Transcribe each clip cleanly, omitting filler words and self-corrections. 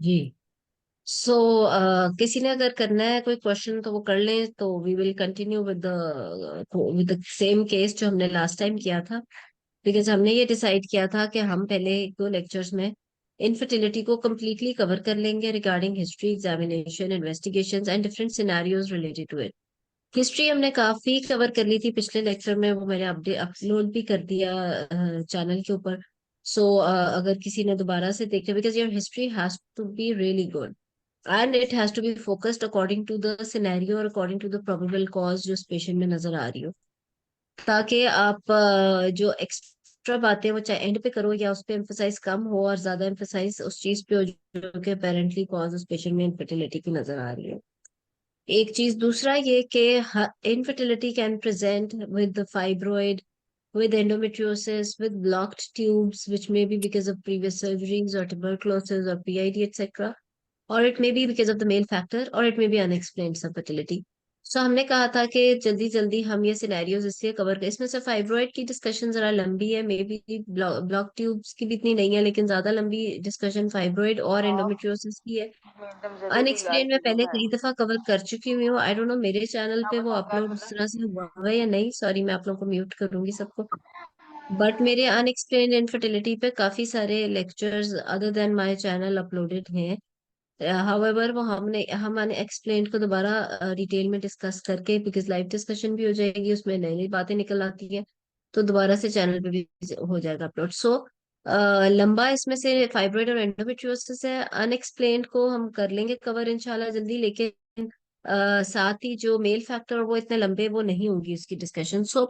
जी। सो किसी ने अगर करना है कोई क्वेश्चन तो वो कर लें, तो we will continue with the same case जो हमने लास्ट टाइम किया था। बिकॉज हमने ये डिसाइड किया था कि हम पहले एक दो लेक्चर्स में इनफर्टिलिटी को कम्प्लीटली कवर कर लेंगे regarding history, examination, investigations and different scenarios related to it. History हमने काफी कवर कर ली थी पिछले लेक्चर में, वो मैंने अपडेट अपलोड भी कर दिया चैनल के ऊपर। सो अगर किसी ने दोबारा से देखा, because your history has to be really good and it has to be focused according to the scenario और according to the probable cause जो इस पेशेंट में नजर आ रही हो, ताकि आप जो एक्स्ट्रा बातें वो चाहे एंड पे करो या उस पे एम्फोसाइज कम हो और ज्यादा एम्फोसाइज उस चीज पे हो जो कि अपेरेंटली कॉज उस पेशेंट में इनफर्टिलिटी की नजर आ रही है। एक चीज दूसरा ये कि infertility can present with the fibroid, with endometriosis, with blocked tubes, which may be because of previous surgeries or tuberculosis or PID, etc. Or it may be because of the male factor, or it may be unexplained subfertility. सो हमने कहा था कि जल्दी जल्दी हम ये scenarios इसलिए cover करें। इसमें से फाइब्रॉइड की डिस्कशन जरा लंबी है, मे बी ब्लॉक ट्यूब्स की भी इतनी नहीं है, लेकिन ज्यादा लंबी डिस्कशन फाइब्रॉइड और हाँ एंडोमेट्रियोसिस की है। एकदम जरूरी अनएक्सप्लेन में मालूम पहले है। कई दफा कवर कर चुकी हुई हूँ, आई डोंट नो मेरे चैनल हाँ पे वो बताओ क्या अपलोड बोला। उस तरह से हुआ हुआ है या नहीं। सॉरी, मैं आप लोगों को म्यूट करूंगी सबको। बट मेरे अनएक्सप्लेन्ड इनफर्टिलिटी पे काफी सारे lectures other than my channel uploaded हैं। हाउएवर वो हम अनएक्सप्लेन्ड को दोबारा डिटेल में डिस्कस करके, बिकॉज लाइव डिस्कशन भी हो जाएगी, उसमें नई नई बातें निकल आती हैं, तो दोबारा से चैनल पे भी हो जाएगा अपलोड। सो लंबा इसमें से फाइब्रॉइड और एंडोमेट्रियोसिस है। अनएक्सप्लेन्ड को हम कर लेंगे कवर इंशाल्लाह जल्दी, लेकिन साथ ही जो मेल फैक्टर वो इतने लंबे वो नहीं होंगी उसकी डिस्कशन। सो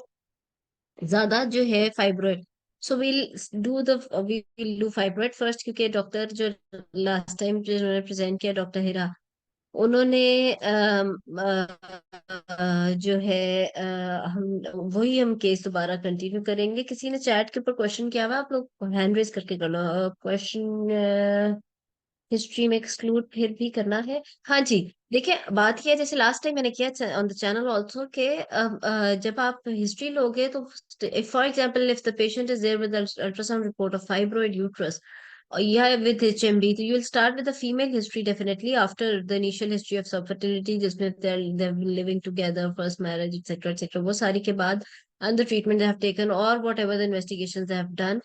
ज्यादा जो है fibroid, so we will do fibroid first, क्योंकि डॉक्टर जो लास्ट टाइम जिन्होंने प्रेजेंट किया, डॉक्टर हिरा, उन्होंने जो है हम वही हम केस दोबारा कंटिन्यू करेंगे। किसी ने चैट के ऊपर क्वेश्चन किया हुआ, आप लोग हैंड रेज करके कर लो क्वेश्चन। हिस्ट्री में एक्सक्लूड फिर भी करना है? हाँ जी। देखिए, बात यह है, जैसे लास्ट टाइम मैंने किया ऑन द चैनल ऑल्सो के जब आप हिस्ट्री लोगे तो for example if the patient is there with ultrasound report of fibroid uterus या विद HMD, तो you will start with the female history definitely after the initial history of subfertility, जिसमें they living together, first marriage, etcetera etcetera, वो सारी के बाद and the treatment they have taken और whatever the investigation they have done.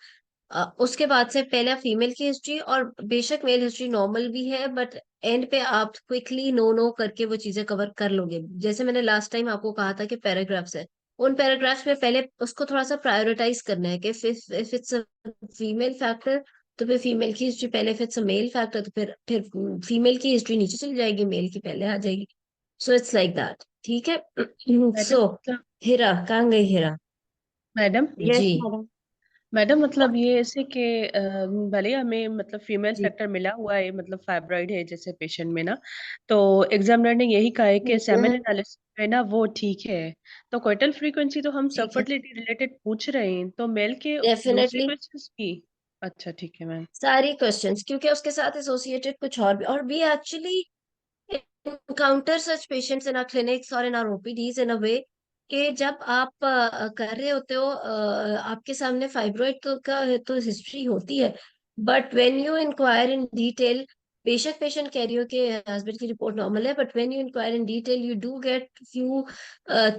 उसके बाद से पहले फीमेल की हिस्ट्री, और बेशक मेल हिस्ट्री नॉर्मल भी है, बट एंड पे आप क्विकली नो नो करके वो चीजें कवर कर लोगे। जैसे मैंने लास्ट टाइम आपको कहा था कि पैराग्राफ्स है, उन पैराग्राफ्स में पहले उसको थोड़ा सा प्रायोरिटाइज करना है कि if it's a female factor तो फिर फीमेल की हिस्ट्री पहले, if it's a mail factor तो फिर फीमेल की हिस्ट्री नीचे चली जाएगी, मेल की पहले आ जाएगी। सो इट्स लाइक दैट, ठीक है। मैडम सो मतलब हिरा कहाँ गई Hira? Madam ji. Yes madam. Madam मतलब ये ऐसे कि भले हमें मतलब फीमेल जी। फैक्टर मिला हुआ है, मतलब फाइब्रॉइड है जैसे पेशेंट में ना, तो एग्जामिनर ने यही कहा है कि सेमिनल हम्म, एनालिसिस है ना वो ठीक है। तो कोइटल फ्रीक्वेंसी तो हम ठीक है। सबफर्टिलिटी रिलेटेड पूछ रहे हैं, तो मेल के दूसरे डेफिनेटली क्वेश्चंस की। अच्छा ठीक है मैम। सारी क्वेश्चंस, क्योंकि उसके साथ एसोसिएटेड कुछ और भी actually encounter such patients in our clinics or in our OPDs in a way कि जब आप कर रहे होते हो आपके सामने फाइब्रॉइड का तो हिस्ट्री होती है, but when you inquire in detail, बेशक पेशेंट कह रही हो कि हस्बैंड की रिपोर्ट नॉर्मल है, but when you inquire in detail you do get few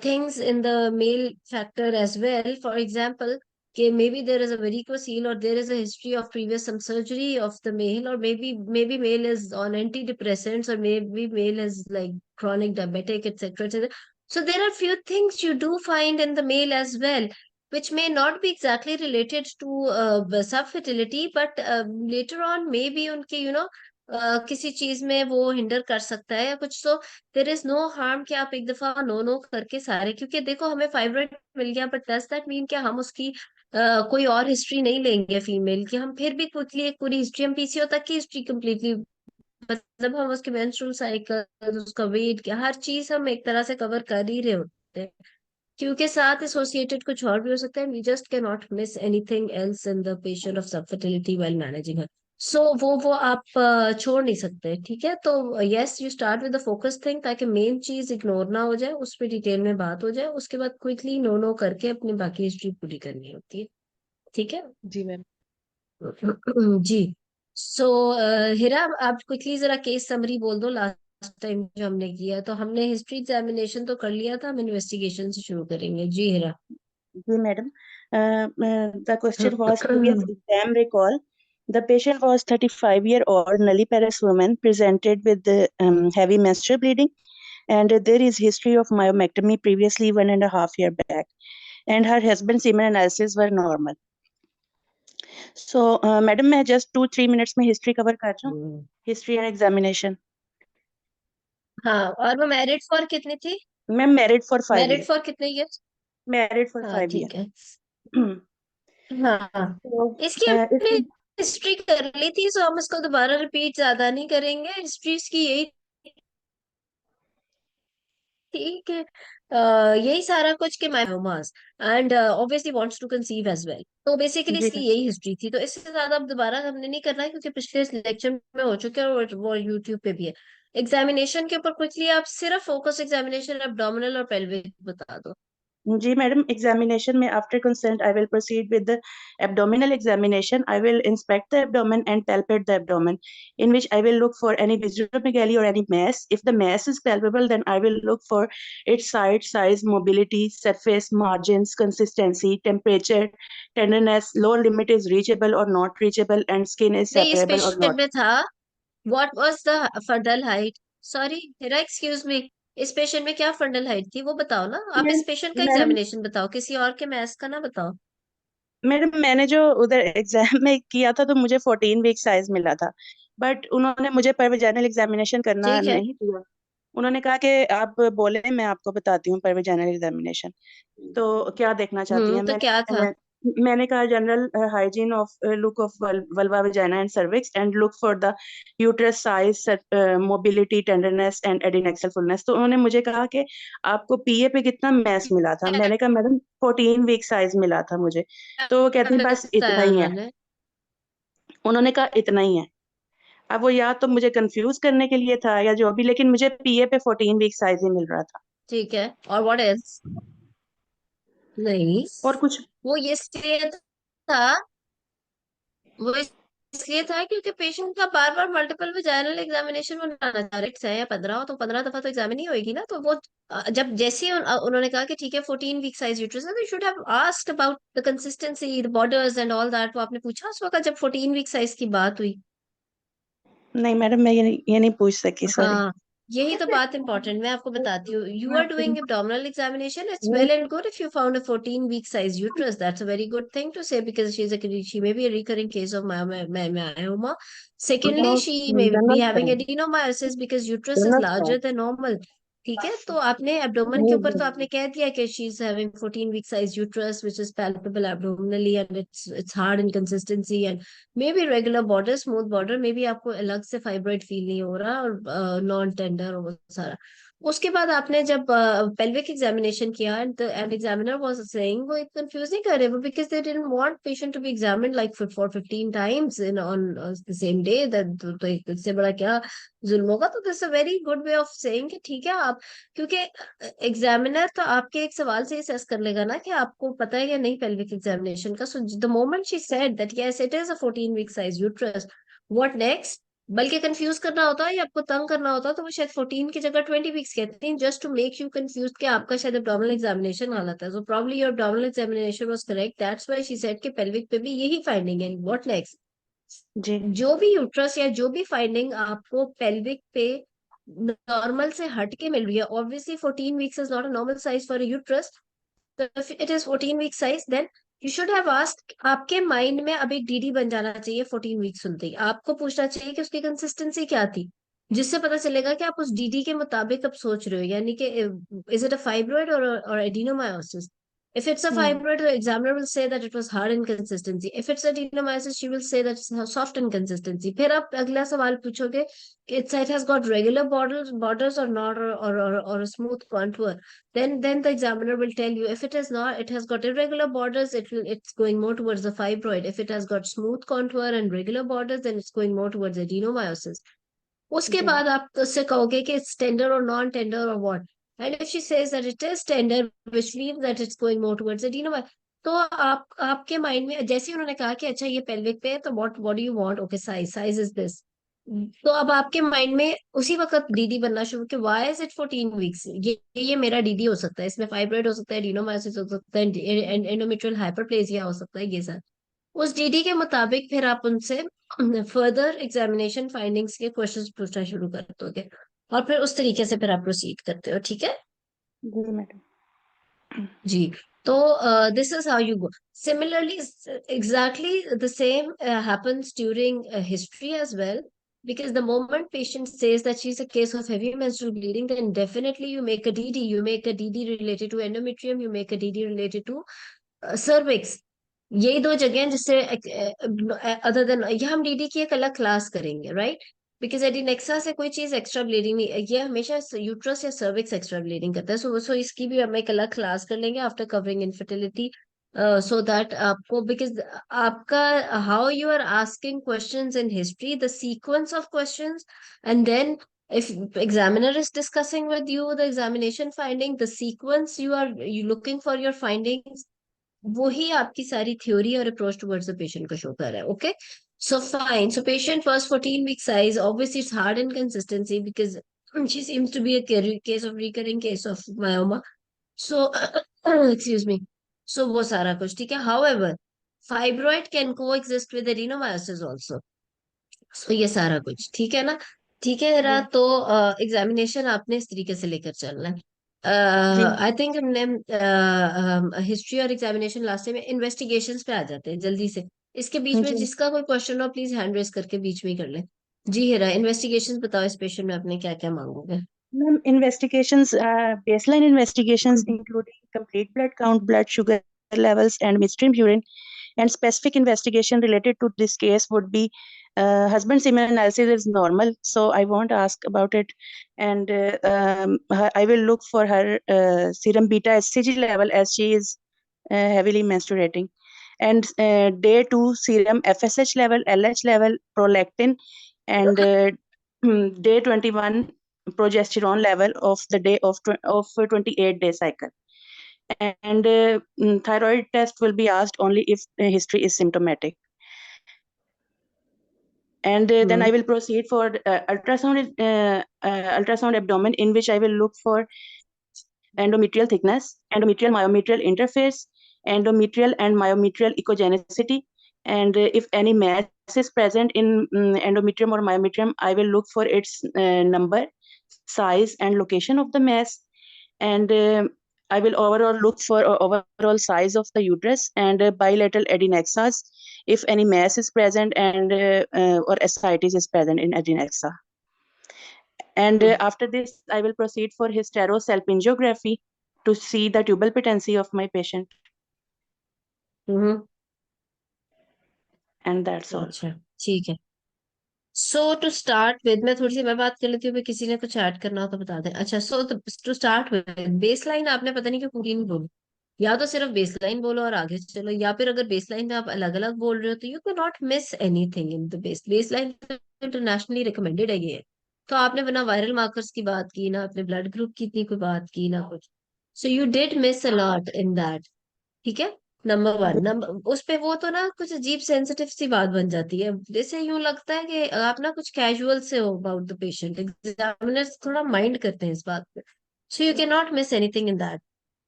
things in the male factor as well. For example कि maybe there is a varicocele or there is a history of previous some surgery of the male, or maybe male is on antidepressants, or maybe male is like chronic diabetic, etc, etc. So there are few things you do find in the male as well, which may not be exactly related to subfertility, but later on maybe उनके किसी चीज में वो hinder कर सकता है या कुछ। तो देर इज नो हार्म कि आप एक दफा नो नो करके सारे, क्योंकि देखो हमें फाइब्रॉइड मिल गया, बट डज दैट मीन कि हम उसकी कोई और हिस्ट्री नहीं लेंगे फीमेल की? हम फिर भी क्विकली एक पूरी हिस्ट्री, हम PCO तक की हिस्ट्री कंप्लीटली, मतलब हम उसके मेंस्ट्रुअल साइकिल, उसका वेट, क्या हर चीज हम एक तरह से कवर कर ही रहे होते हैं, क्योंकि साथ एसोसिएटेड कुछ और भी हो सकता है। We just can not miss anything else in the patient of subfertility while managing her. So वो आप छोड़ नहीं सकते, ठीक है। तो yes, you start with the focus thing, ताकि मेन चीज इग्नोर ना हो जाए, उस पर डिटेल में बात हो जाए, उसके बाद क्विकली नो नो करके अपनी बाकी हिस्ट्री पूरी करनी होती है, ठीक है। जी मैम। जी। सो हिरा, आप क्विकली जरा केस समरी बोल दो। लास्ट टाइम जो हमने किया, तो हमने हिस्ट्री एग्जामिनेशन तो कर लिया था, हम इन्वेस्टिगेशन से शुरू करेंगे। जी हिरा। जी madam, the question was previous exam recall. The patient was 35-year-old nulliparous woman presented with heavy menstrual bleeding, and there is history of myomectomy previously 1.5 year back, and her husband's semen analysis were normal. So, madam मैं just 2-3 minutes में history cover कर रहा हूँ, history and examination. हाँ, और वो married for कितनी थी? Ma'am married for 5 married years. For कितने ईयर? Married for हाँ 5 years. ठीक है। हाँ, So, इसकी हमने इसकी हिस्ट्री कर ली थी, सो हम इसको दोबारा रिपीट ज्यादा नहीं करेंगे। हिस्ट्री की यही थी कि यही सारा कुछ कि myomas and obviously wants to conceive as well. तो बेसिकली जी इसकी यही हिस्ट्री थी, तो इससे ज्यादा अब दोबारा हमने नहीं करना है, क्योंकि पिछले लेक्चर में हो चुके हैं और वो यूट्यूब पे भी है। एग्जामिनेशन के ऊपर क्विकली आप सिर्फ फोकस एग्जामिनेशन एब्डोमिनल और पेल्विक बता दो। जी मैडम, एग्जामिनेशन में after consent I will proceed with the abdominal examination. I will inspect the abdomen and palpate the abdomen, in which I will look for any visual or any mass. If the mass is palpable, then I will look for its size, mobility, surface, margins, consistency, temperature, tenderness, lower limit is reachable or not reachable, and skin is नहीं, इस separable or patient not. में था what was the fundal height. Sorry मेरा, excuse me, इस patient में क्या fundal height थी वो बताओ ना। आप इस पेशेंट का मैडम एग्जामिनेशन बताओ, किसी और के मैथ्स का ना बताओ। मैडम मैंने जो उधर एग्जाम में किया था तो मुझे 14 वीक साइज मिला था, बट उन्होंने मुझे पर वेजाइनल एग्जामिनेशन करना ठीक है। नहीं दिया। उन्होंने कहा कि आप बोले मैं आपको बताती हूँ पर वेजाइनल एग्जामिनेशन। तो क्या देखना चाहती हैं? तो क्या था? मैंने कहा general hygiene of look of vulva vagina and cervix, and look for the uterus size, mobility, tenderness and adnexal fullness. तो उन्होंने मुझे कहा कि आपको पीए पे कितना मैस मिला था? मैंने कहा मैडम 14 वीक साइज मिला था मुझे। तो वो कहती हैं बस इतना बताया ही है। उन्होंने? उन्होंने कहा इतना ही है। अब वो या तो मुझे कंफ्यूज करने के लिए था या जो भी, लेकिन मुझे पीए पे 14 वीक साइज ही मिल रहा था। ठीक है, और व्हाट एल्स? नहीं, और कुछ वो ये इसलिए था, वो इसलिए था क्योंकि पेशेंट का बार बार मल्टीपल वेजाइनल एग्जामिनेशन बनाना चाह रहे हैं, या 15 हो तो 15 दफा तो एग्जामिन ही होगी ना। तो वो जब जैसे ही उन्होंने कहा कि ठीक है 14 वीक साइज यूट्रस है, तो should have asked about the consistency, the borders and all that. वो आपने पूछा उस वक्त जब 14 वीक साइज की बात हुई? नहीं मैडम, मैं ये नहीं पूछ सकी, सॉरी। हाँ, यही तो बात इंपॉर्टेंट मैं आपको बताती हूँ। You are doing abdominal examination, it's well and good if you found a 14-week size uterus. That's a very good thing to say, because she may be a recurring case of myoma. Secondly, she may be having adenomyosis because uterus is larger than normal. ठीक है, तो आपने abdomen के ऊपर तो आपने कह दिया कि she is having 14-week size uterus which is palpable abdominally and it's hard in consistency and may be regular border, smooth border, may be आपको अलग से फाइब्रॉइड फील नहीं हो रहा, और नॉन टेंडर और वो सारा। उसके बाद आपने जब पेल्विक एग्जामिनेशन किया, एंड एग्जामिनर वाज सेइंग, वो कंफ्यूज नहीं कर रहे वो, because they didn't want patient to be examined like for 15 times in on the same day. तो इससे बड़ा क्या जुल्म होगा? तो this a very good way of saying कि ठीक है आप, क्योंकि एग्जामिनर तो आपके एक सवाल से असेस कर लेगा ना कि आपको पता है या नहीं पेल्विक एग्जामिनेशन का। So the moment she said that yes it is a 14-week size uterus, what next? बल्कि कंफ्यूज करना होता है या आपको तंग करना होता है तो वो शायद 14 की जगह 20 वीक्स कहते हैं, just to make you confuse कि आपका शायद एब्डोमिनल एग्जामिनेशन गलत है। So probably your abdominal examination was correct, that's why she said कि पेल्विक पे भी यही फाइंडिंग है। What next? जी जो भी यूट्रस या जो भी फाइंडिंग आपको पेल्विक पे नॉर्मल से हट के मिल रही है, obviously 14 weeks is not a normal size for a uterus. तो if it is 14-week size, then you should have asked, आपके माइंड में अब एक डीडी बन जाना चाहिए 14 वीक सुनते ही। आपको पूछना चाहिए कि उसकी कंसिस्टेंसी क्या थी, जिससे पता चलेगा कि आप उस डीडी के मुताबिक अब सोच रहे हो, यानी कि इज इट अ फाइब्रॉइड और adenomyosis? If it's a fibroid, the examiner will say that it was hard inconsistency. If it's adenomyosis, she will say that it's soft inconsistency. फिर आप अगला सवाल पूछोगे कि it has got regular borders or not, or a smooth contour. Then the examiner will tell you, if it is not, it has got irregular borders, it's going more towards the fibroid. If it has got smooth contour and regular borders, then it's going more towards adenomyosis. उसके जी बाद आप उससे कहोगे कि it's tender or non-tender or what. And if she says that it is tender, which means that it's going more towards adenoma. तो आपके mind में जैसे ही उन्होंने कहा कि अच्छा ये पेल्विक पे है, तो what do you want, okay size is this, तो अब आपके माइंड में उसी वक्त डीडी बनना शुरू कि व्हाई इज इट 14 वीक्स, ये मेरा डीडी हो सकता है, इसमें फाइब्रॉइड हो सकता है, एडिनोमायोसिस हो सकता है, एंडोमेट्रियल हाइपरप्लेजिया हो सकता है, ये सब उस डीडी के मुताबिक फिर आप उनसे फर्दर एग्जामिनेशन फाइंडिंग्स के क्वेश्चंस पूछना शुरू कर दोगे, और फिर उस तरीके से फिर आप प्रोसीड करते हो, ठीक है जी मैडम। जी। तो this is how you go. Similarly, exactly the same happens during history as well. Because the moment patient says that she's a case of heavy menstrual bleeding, then definitely you make a DD. You make a DD related to endometrium. You make a DD related to cervix. यही दो जगह हैं जिससे other than ये हम DD की एक अलग क्लास करेंगे, राइट? बिकॉज एडिनेक्सा से कोई चीज एक्स्ट्रा ब्लीडिंग नहीं, ये हमेशा यूट्रस या सर्विक्स एक्स्ट्रा ब्लीडिंग करता है, सो इसकी भी हम एक अलग क्लास कर लेंगे after covering infertility, so that आपको, बिकॉज आपका how you are asking questions in history, the sequence of questions, and then if examiner is discussing with you the examination finding, the sequence you looking for your findings, वही आपकी सारी theory और approach towards the patient को show कर रहा है, okay? So fine, so patient first 14 week size, obviously it's hard inconsistency because she seems to be a case of recurring case of myoma, so excuse me, so वो सारा कुछ ठीक है, however fibroid can coexist with adenomyosis also, so ये सारा कुछ ठीक है ना? ठीक है जी जरा, तो एग्जामिनेशन आपने इस तरीके से लेकर चलना है। जी आई थिंक हमने हिस्ट्री और एग्जामिनेशन लास्ट में इन्वेस्टिगेशंस पे आ जाते हैं जल्दी से, इसके बीच में जी जिसका कोई क्वेश्चन हो प्लीज हैंड रेस करके बीच में ही कर ले। जी हीरा, इन्वेस्टिगेशंस बताओ, इस पेशेंट में आपने क्या क्या मांगोगे? Ma'am, investigations, baseline investigations including complete blood count, blood sugar levels, and midstream urine, and specific investigation related to this case would be husband semen analysis is normal, so I won't ask about it, and I will look for her serum beta HCG level as she is heavily menstruating, and day 2 serum FSH level, LH level, prolactin, and day 21 progesterone level of the day of 28-day cycle, and thyroid test will be asked only if history is symptomatic, and then I will proceed for ultrasound abdomen, in which I will look for endometrial thickness, endometrial myometrial interface, endometrial and myometrial echogenicity, and if any mass is present in endometrium or myometrium, I will look for its number, size, and location of the mass, and I will overall look for overall size of the uterus and bilateral adnexas if any mass is present, and or ascites is present in adnexa. And after this, I will proceed for hysterosalpingiography to see the tubal patency of my patient. And that's all. अच्छा ठीक है। सो to start with, मैं थोड़ी सी मैं बात कर लेती हूँ, किसी ने कुछ ऐड करना हो तो बता दें। अच्छा, so to start with baseline, आपने पता नहीं क्यों पूरी नहीं बोली, या तो सिर्फ बेस लाइन बोलो और आगे चलो, या फिर अगर बेस लाइन में आप अलग अलग बोल रहे हो तो you can not miss anything in the base line, internationally recommended है ये। तो आपने बना वायरल मार्कर्स की बात की ना, अपने ब्लड ग्रुप की इतनी कोई बात की ना कुछ, so you did miss a lot in that, ठीक है? नंबर वन, नंबर उस पे वो तो ना कुछ अजीब सेंसिटिव सी बात बन जाती है, जैसे यूं लगता है कि आप ना कुछ कैजुअल से हो अबाउट द पेशेंट, एग्जामिनर्स थोड़ा माइंड करते हैं इस बात पे, so you can not miss anything in that.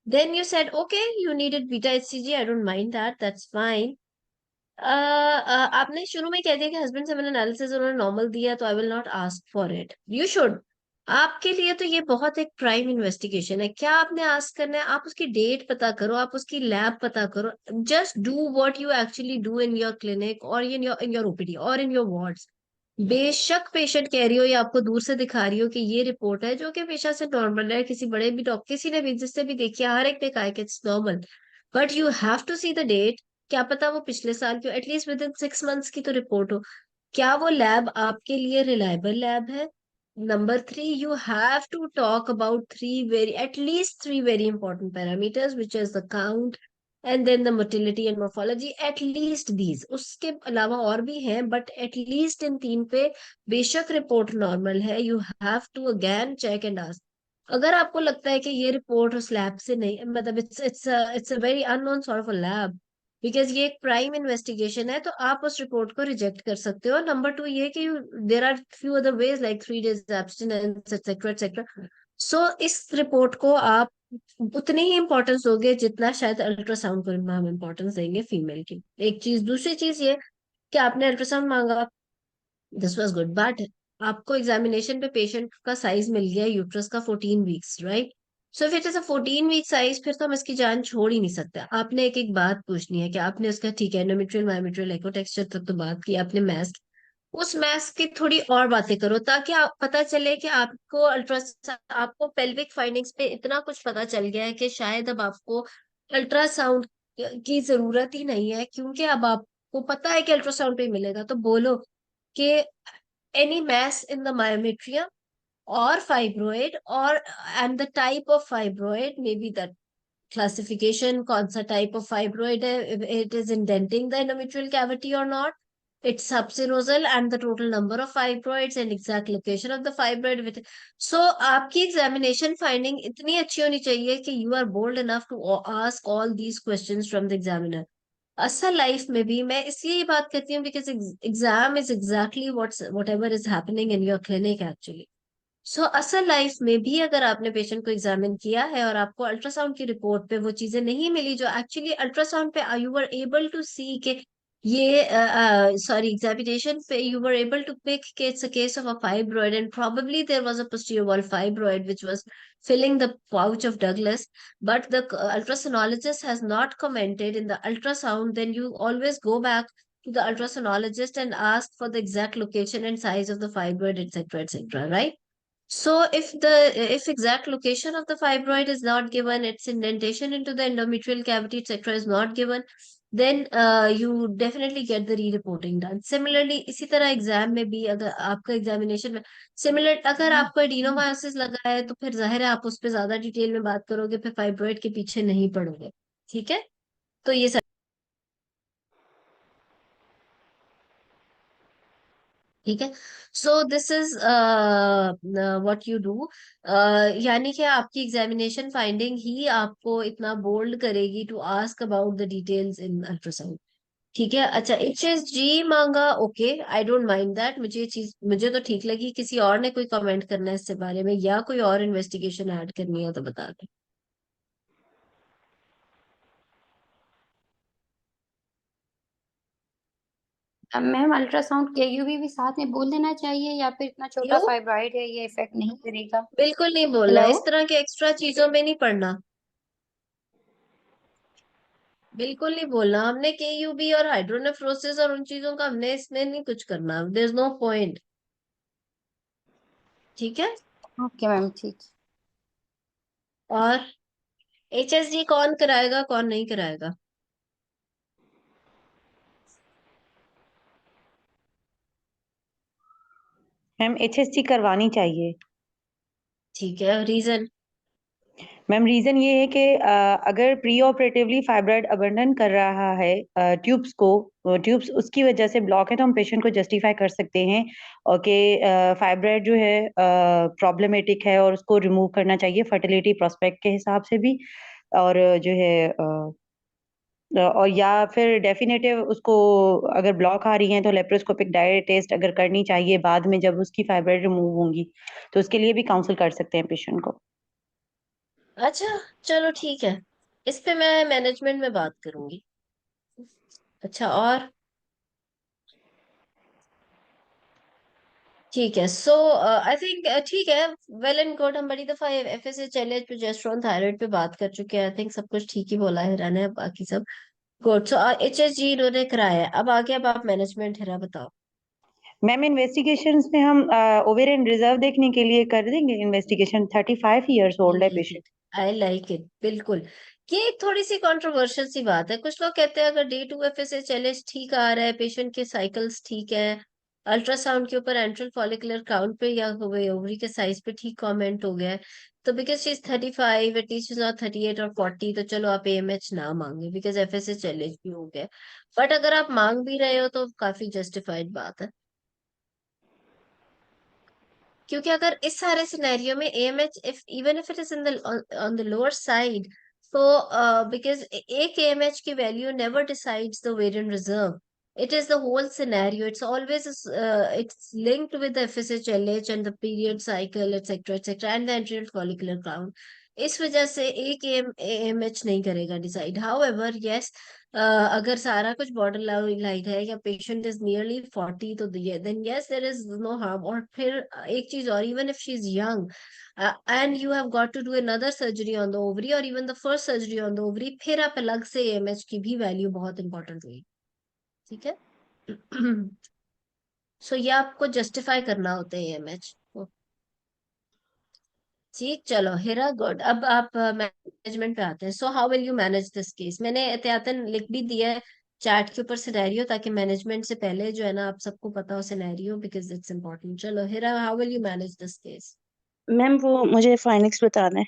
Then you said okay you needed beta HCG, I don't mind that, that's fine. आपने शुरू में कह दिया कि हस्बैंड सेवन एनालिसिस उन्होंने नॉर्मल दिया तो I will not ask for it, you should. आपके लिए तो ये बहुत एक प्राइम इन्वेस्टिगेशन है, क्या आपने आस्क करना है, आप उसकी डेट पता करो, आप उसकी लैब पता करो, just do what you actually do in your clinic और इन योर ओपीडी और इन योर वार्ड्स। बेशक पेशेंट कह रही हो या आपको दूर से दिखा रही हो कि ये रिपोर्ट है जो कि पेशा से नॉर्मल है, किसी बड़े भी डॉक्टर, किसी ने भी जिससे भी देखिए हर एक ने कहा कि it's normal, but you have to see the date. क्या पता वो पिछले साल की, एटलीस्ट विद इन 6 months की तो रिपोर्ट हो। क्या वो लैब आपके लिए रिलायबल लैब है? Number three, you have to talk about at least three very important parameters, which is the count and then the motility and morphology, at least these. उसके अलावा और भी हैं, बट एटलीस्ट इन तीन पे बेशक रिपोर्ट नॉर्मल है, you have to again check and ask. अगर आपको लगता है कि ये रिपोर्ट उस लैब से नहीं, मतलब it's a very unknown sort of a lab, because ये एक प्राइम इन्वेस्टिगेशन है, तो आप उस रिपोर्ट को रिजेक्ट कर सकते हो। नंबर टू ये कि there are few other ways like 3 days abstinence etcetera etcetera. So इस रिपोर्ट को आप उतनी ही इम्पोर्टेंस दोगे जितना शायद अल्ट्रासाउंड को हम इम्पोर्टेंस देंगे फीमेल की। एक चीज, दूसरी चीज ये कि आपने अल्ट्रासाउंड मांगा, दिस वाज गुड, बट आपको एग्जामिनेशन पे पेशेंट का साइज मिल गया यूट्रस का 14 weeks, right? So if it is a 14 week size, फिर तो हम इसकी जान छोड़ ही नहीं सकते। आपने एक एक बात पूछनी है कि आपने उसका, ठीक है, एंडोमेट्रियल मायोमेट्रियल एको टेक्सचर तक तो बात की आपने, मैथ्स, उस मैथ्स की थोड़ी और बातें करो, ताकि आप पता चले कि आपको आपको पेल्विक फाइंडिंग्स पे इतना कुछ पता चल गया है कि शायद अब आपको अल्ट्रासाउंड की जरूरत ही नहीं है, क्योंकि अब आपको पता है कि अल्ट्रासाउंड पे मिलेगा। तो बोलो कि any mass in the myometrium or fibroid, or and the type of fibroid, maybe the classification, कौन सा type of fibroid है, if it is indenting the endometrial cavity or not, its subserosal and the total number of fibroids and exact location of the fibroid with, so आपकी examination finding इतनी अच्छी होनी चाहिए कि you are bold enough to ask all these questions from the examiner। असल life में भी मैं इसलिए ये बात करती हूँ because exam is exactly whatever is happening in your clinic actually. So असल लाइफ में भी अगर आपने पेशेंट को एग्जामिन किया है और आपको अल्ट्रासाउंड की रिपोर्ट पे वो चीजें नहीं मिली जो एक्चुअली अल्ट्रासाउंड पे यू वर एबल टू सी के ये, सॉरी, एग्जामिनेशन पे you were able to pick it's a case of a fibroid and probably there was a posterior wall fibroid which was filling the pouch of Douglas, but the ultrasonologist has not commented in the ultrasound, then you always go back to the ultrasonologist and ask for the exact location and size of the fibroid, etc., etc., right? So if exact location of the fibroid is not given, its indentation into the endometrial cavity, etc., is not given, then you definitely get the re-reporting done. Similarly, इसी तरह exam में भी अगर आपका examination में similar, अगर आपको adenomyosis लगा है तो फिर जाहिर है आप उस पर ज्यादा डिटेल में बात करोगे, फिर फाइब्रॉइड के पीछे नहीं पड़ोगे। ठीक है, तो ये सब ठीक है। So this is what you do, यानी कि आपकी एग्जामिनेशन फाइंडिंग ही आपको इतना बोल्ड करेगी to ask about the details in ultrasound. ठीक है, अच्छा, HSG मांगा, okay, I don't mind that, मुझे ये चीज मुझे तो ठीक लगी। किसी और ने कोई कमेंट करना है इससे बारे में या कोई और इन्वेस्टिगेशन ऐड करनी है तो बता दें। मैम अल्ट्रासाउंड केयूबी भी साथ में बोल देना चाहिए या फिर इतना छोटा क्यों? फाइब्रॉइड है ये इफेक्ट नहीं करेगा? बिल्कुल नहीं बोलना, हेलो। इस तरह के एक्स्ट्रा चीजों में नहीं पढ़ना, बिल्कुल नहीं बोलना। हमने KUB और हाइड्रोनेफ्रोसिस और उन चीजों का हमने इसमें नहीं कुछ करना, देयर इज नो पॉइंट। ठीक है। ओके मैम, ठीक। और HSG कौन कराएगा कौन नहीं कराएगा? मैम HSG करवानी चाहिए। ठीक है, रीजन? मैम रीजन ये है कि अगर प्री ऑपरेटिवली फाइब्रॉइड अबंडन कर रहा है ट्यूब्स उसकी वजह से ब्लॉक है, तो हम पेशेंट को जस्टिफाई कर सकते हैं और कि फाइब्रॉइड जो है प्रॉब्लमेटिक है और उसको रिमूव करना चाहिए फर्टिलिटी प्रोस्पेक्ट के हिसाब से भी, और जो है और या फिर डेफिनेटिव उसको अगर ब्लॉक आ रही है तो लेप्रोस्कोपिक डायरेक्ट टेस्ट अगर करनी चाहिए बाद में जब उसकी फाइब्रॉइड रिमूव होंगी, तो उसके लिए भी काउंसिल कर सकते हैं पेशेंट को। अच्छा, चलो ठीक है, इस पे मैं मैनेजमेंट में बात करूंगी। अच्छा, और ठीक है। सो आई थिंक ठीक है, वेल एंड गुड। हम बड़ी दफा FSH LH प्रोजेस्टेरोन थायराइड पे बात कर चुके हैं, आई थिंक सब कुछ ठीक ही बोला है हिरा ने, बाकी सब गुड। सो HSG इन्होंने कराया है, अब आगे अब आप मैनेजमेंट हिरा बताओ। मैम इन्वेस्टिगेशंस में हम ओवेरियन रिजर्व देखने के लिए कर देंगे इन्वेस्टिगेशन। 35 इयर्स ओल्ड है पेशेंट। आई लाइक इट, बिल्कुल। ये एक थोड़ी सी कंट्रोवर्शियल सी बात है, कुछ लोग कहते हैं अगर D2 FSH LH ठीक आ रहा है, पेशेंट के साइकिल्स ठीक है, अल्ट्रासाउंड के ऊपर एंट्रल फॉलिकुलर काउंट पे या ओवरी के साइज पे ठीक कमेंट हो गया है, तो because she is 35, at least is not 38 और 40, तो चलो आप AMH ना मांगे बिकॉज FSH LH भी हो गया। बट अगर आप मांग भी रहे हो तो काफी जस्टिफाइड बात है। क्योंकि अगर इस सारे सिनेरियो में AMH if even if it is in the on the lower side, तो बिकॉज एक AMH की value never decides the variant reserve, it is the whole scenario. It's always it's linked with the FSH, LH and the period cycle, etc., and the anterior follicular count. इस वजह से एक AMH नहीं करेगा decide. However, yes, अगर सारा कुछ border line है या पेशेंट इज नियरली 40, तो then yes there is no harm. और फिर एक चीज और, even if she is young and you have got to do another surgery on the ovary or even the first surgery on the ovary, फिर आप अलग से AMH की भी वैल्यू बहुत इंपॉर्टेंट हुई. ठीक है. सो ये आपको जस्टिफाई करना होता है AMH. ठीक, चलो हिरा, गुड. अब आप मैनेजमेंट पे आते हैं. So how will you manage this case? मैंने एहतियातन लिख भी दिया है चैट के ऊपर सिनेरियो, ताकि मैनेजमेंट से पहले जो है ना आप सबको पता हो सिनेरियो, बिकॉज इट्स इम्पोर्टेंट. चलो Hira, how will you manage this case? Ma'am वो मुझे फाइंडिंग्स बताना है.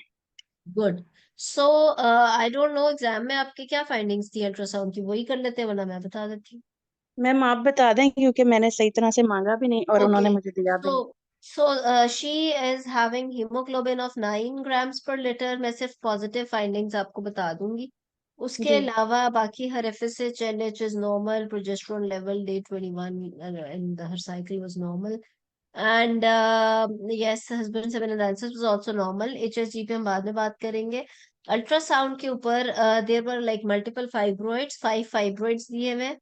Good. So I don't know exam में आपकी क्या फाइंडिंग्स थी अल्ट्रासाउंड की, वही कर लेते हैं, वरना मैं बता देती हूँ. मैम आप बता दें, क्योंकि मैंने सही तरह से मांगा भी नहीं और उन्होंने Okay, मुझे दिया भी नहीं. so she is having hemoglobin of 9 grams per liter. मैं सिर्फ पॉजिटिव फाइंडिंग्स आपको बता दूंगी. उसके जी. अलावा बाकी हर FSH, LH is normal, progesterone level day 21 and her cycle was normal. And yes, husband semen analysis was also normal. HSG पे हम बाद में बात करेंगे. अल्ट्रासाउंड के ऊपर there were like multiple fibroids, 5 fibroids दिए हुए.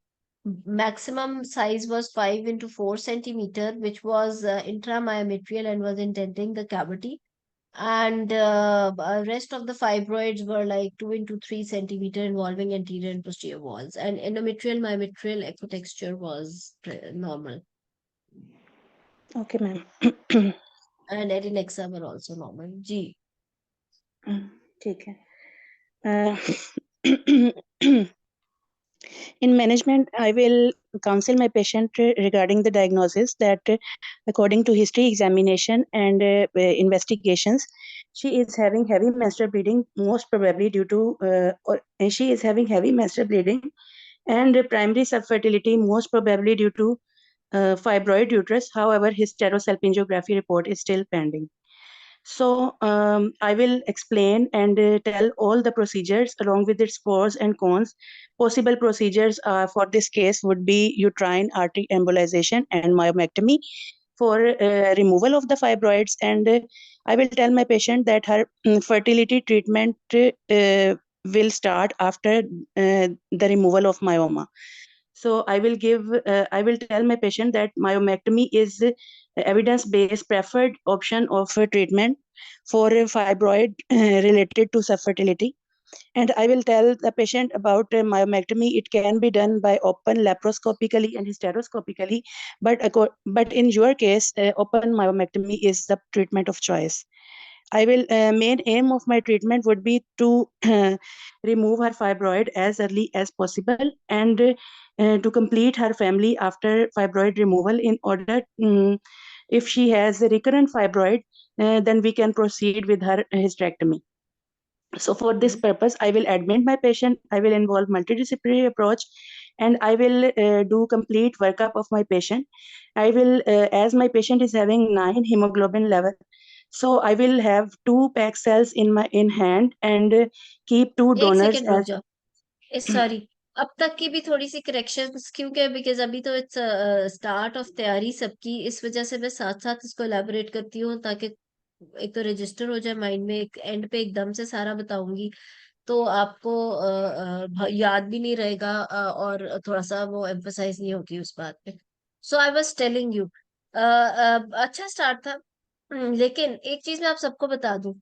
Maximum size was 5 into 4 centimeter, which was intramyometrial and was indenting the cavity. And rest of the fibroids were like 2 into 3 centimeter, involving anterior and posterior walls. And endometrial, myometrial echo texture was normal. Okay ma'am. And adnexa were also normal. जी. ठीक है. In management, I will counsel my patient regarding the diagnosis that according to history examination and investigations, she is having heavy menstrual bleeding, most probably due to, she is having heavy menstrual bleeding and primary subfertility, most probably due to fibroid uterus. However, his stereosalpingography report is still pending. So I will explain and tell all the procedures along with its pros and cons. Possible procedures for this case would be uterine artery embolization and myomectomy for removal of the fibroids. And I will tell my patient that her fertility treatment will start after the removal of myoma. So I will tell my patient that myomectomy is evidence-based preferred option of treatment for a fibroid related to subfertility. And I will tell the patient about myomectomy. It can be done by open laparoscopically and hysteroscopically, but in your case, open myomectomy is the treatment of choice. I will main aim of my treatment would be to remove her fibroid as early as possible and to complete her family after fibroid removal. In order, if she has a recurrent fibroid, then we can proceed with her hysterectomy. So for this purpose, I will admit my patient, I will involve multidisciplinary approach, and I will do complete workup of my patient. I will, as my patient is having 9 hemoglobin level, so I will have 2 pack cells in hand and keep 2 एक donors second रुक as. जाओ. Sorry, अब तक की भी थोड़ी सी corrections, क्योंकि because अभी तो इट्स स्टार्ट ऑफ तैयारी सबकी, इस वजह से मैं साथ साथ इसको एलैबोरेट करती हूँ, ताकि एक तो रजिस्टर हो जाए माइंड में, एक एंड पे एकदम से सारा बताऊंगी तो आपको याद भी नहीं रहेगा, और थोड़ा सा वो एम्फोसाइज नहीं होगी उस बात पे. सो आई वाज टेलिंग यू, अच्छा स्टार्ट था. लेकिन एक चीज मैं आप सबको बता दूं,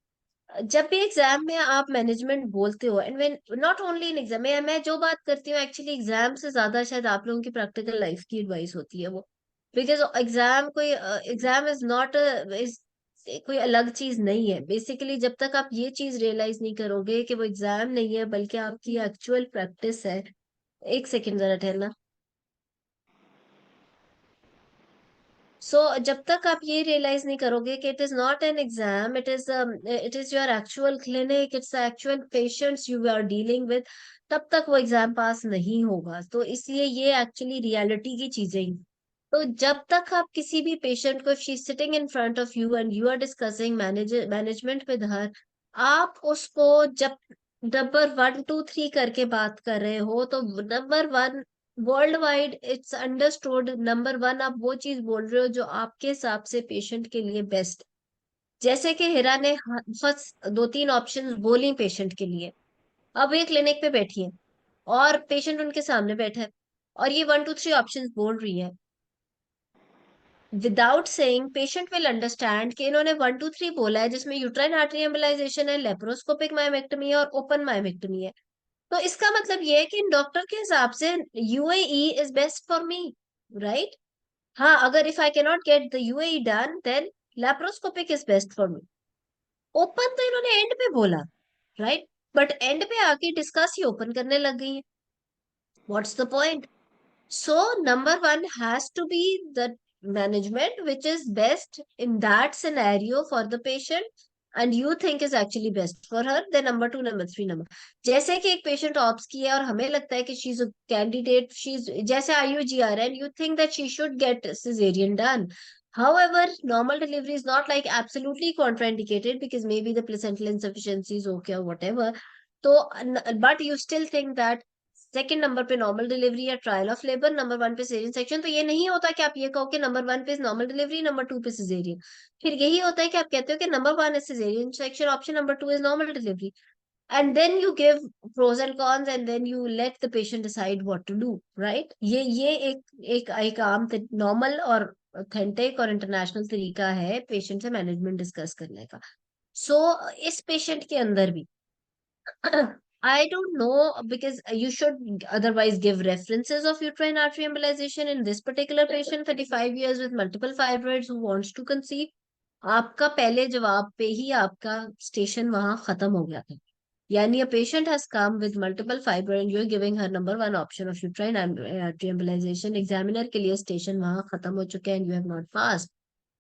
जब भी एग्जाम में आप मैनेजमेंट बोलते हो, and when not only in exam में, मैं जो बात करती हूँ एक्चुअली एग्जाम से ज्यादा शायद आप लोगों की प्रैक्टिकल लाइफ की एडवाइस होती है वो. बिकॉज एग्जाम कोई, एग्जाम इज नॉट इज कोई अलग चीज नहीं है. बेसिकली जब तक आप ये चीज रियलाइज नहीं करोगे कि वो एग्जाम नहीं है बल्कि आपकी एक्चुअल प्रैक्टिस है. एक सेकेंड जरा ठहरना. सो जब तक आप ये रियलाइज नहीं करोगे कि it is not an exam, it is your actual clinic, it's actual patients you are dealing with, तब तक वो एग्जाम पास नहीं होगा. तो इसलिए ये एक्चुअली रियलिटी की चीजें ही. तो जब तक आप किसी भी पेशेंट को, she sitting in front of you and you are discussing management with her, आप उसको जब नंबर 1 2 3 करके बात कर रहे हो, तो number 1 world wide it's understood, number 1 आप वो चीज बोल रहे हो जो आपके हिसाब से पेशेंट के लिए बेस्ट। जैसे कि हिरा ने फर्स्ट 2 3 ऑप्शंस बोली पेशेंट के लिए। अब ये क्लिनिक पे बैठी है और पेशेंट उनके सामने बैठा है और ये 1 2 3 ऑप्शंस बोल रही है, without saying patient will understand कि इन्होंने 1 2 3 बोला है, जिसमें यूट्राइन आर्टरी एम्बोलाइजेशन है, लेप्रोस्कोपिक मायोमेक्टोमी है और ओपन मायोमेक्टोमी है। तो इसका मतलब ये है कि डॉक्टर के हिसाब से UAE is best for me, right? हाँ, अगर if I can not get the UAE done then laparoscopic is best for me. Open तो इन्होंने एंड पे बोला, राइट? बट एंड पे आके डिस्कस ही ओपन करने लग गई है। What's the point? So number 1 has to be the management which is best in that scenario for the patient and you think is actually best for her. Then number 2, number 3, number, जैसे कि एक patient ops की है और हमें लगता है कि she is a candidate, she is जैसे IUGR and you think that she should get cesarean done. However, normal delivery is not like absolutely contraindicated because maybe the placental insufficiency is okay or whatever. तो but you still think that second number पे normal delivery या trial of labour, number 1 पे caesarean section. तो ये नहीं होता कि आप ये कहो कि नंबर 1 पे नॉर्मल डिलीवरी, नंबर 2 पे सिजेरियन। फिर यही होता है कि आप कहते हो कि number 1 is caesarean section, option number 2 is normal delivery, and then you give pros and cons and then you let the patient decide what to do, right? ये एक आम नॉर्मल और ऑथेंटिक और इंटरनेशनल तरीका है पेशेंट से management discuss करने का। सो इस पेशेंट के अंदर भी I don't know because you should otherwise give references of uterine artery embolization in this particular patient, 35 years with multiple fibroids who wants to conceive. आपका पहले जवाब पे ही आपका स्टेशन वहां खत्म हो गया था। Yani a patient has come with multiple fibroid and you're giving her number 1 option of uterine artery embolization. Examiner के लिए स्टेशन वहां खत्म हो चुके हैं and you have not passed.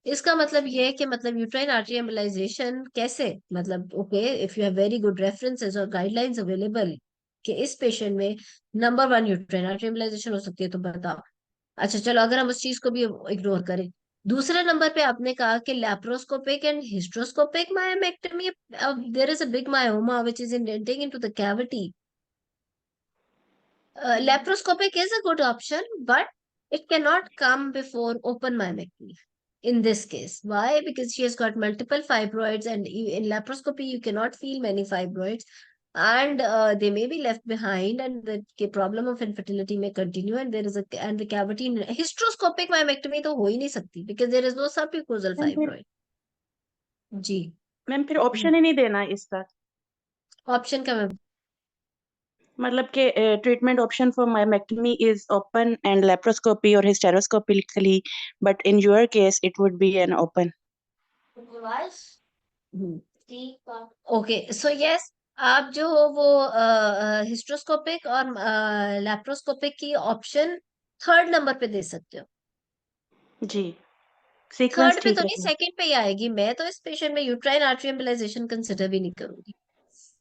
इसका मतलब ये है कि मतलब यूट्राइन आर्टरी एम्बोलाइजेशन कैसे, मतलब okay if you have very good references और गाइडलाइंस अवेलेबल कि इस पेशेंट में नंबर 1 यूट्राइन आर्टरी एम्बोलाइजेशन हो सकती है तो बताओ। अच्छा चलो, अगर हम उस चीज को भी इग्नोर करें, दूसरे नंबर पे आपने कहा कि laparoscopic and hysteroscopic myomectomy, there is a big myoma which is indenting into the cavity. Laparoscopic is a good option, but it cannot come before open myomectomy in this case. Why? Because she has got multiple fibroids, and in laparoscopy, you cannot feel many fibroids, and they may be left behind, and the problem of infertility may continue, and the cavity. Hysteroscopic myomectomy तो हो ही नहीं सकती because there is no submucosal ma'am फिर fibroid. जी, option ही नहीं देना इसका, ऑप्शन का मैं मतलब कि treatment option for myomectomy is open and laparoscopy और hysteroscopically, but in your case it would be an open. Okay so yes, आप जो हो वो हिस्ट्रोस्कोपिक और लैप्रोस्कोपिक की ऑप्शन थर्ड नंबर पे दे सकते हो। जी, सीक्वेंस थर्ड पे ठीक तो नहीं, रखना। सेकंड पे ही आएगी। मैं तो इस पेशेंट में यूट्राइन आर्टरी एम्बोलाइजेशन कंसिडर भी नहीं करूंगी।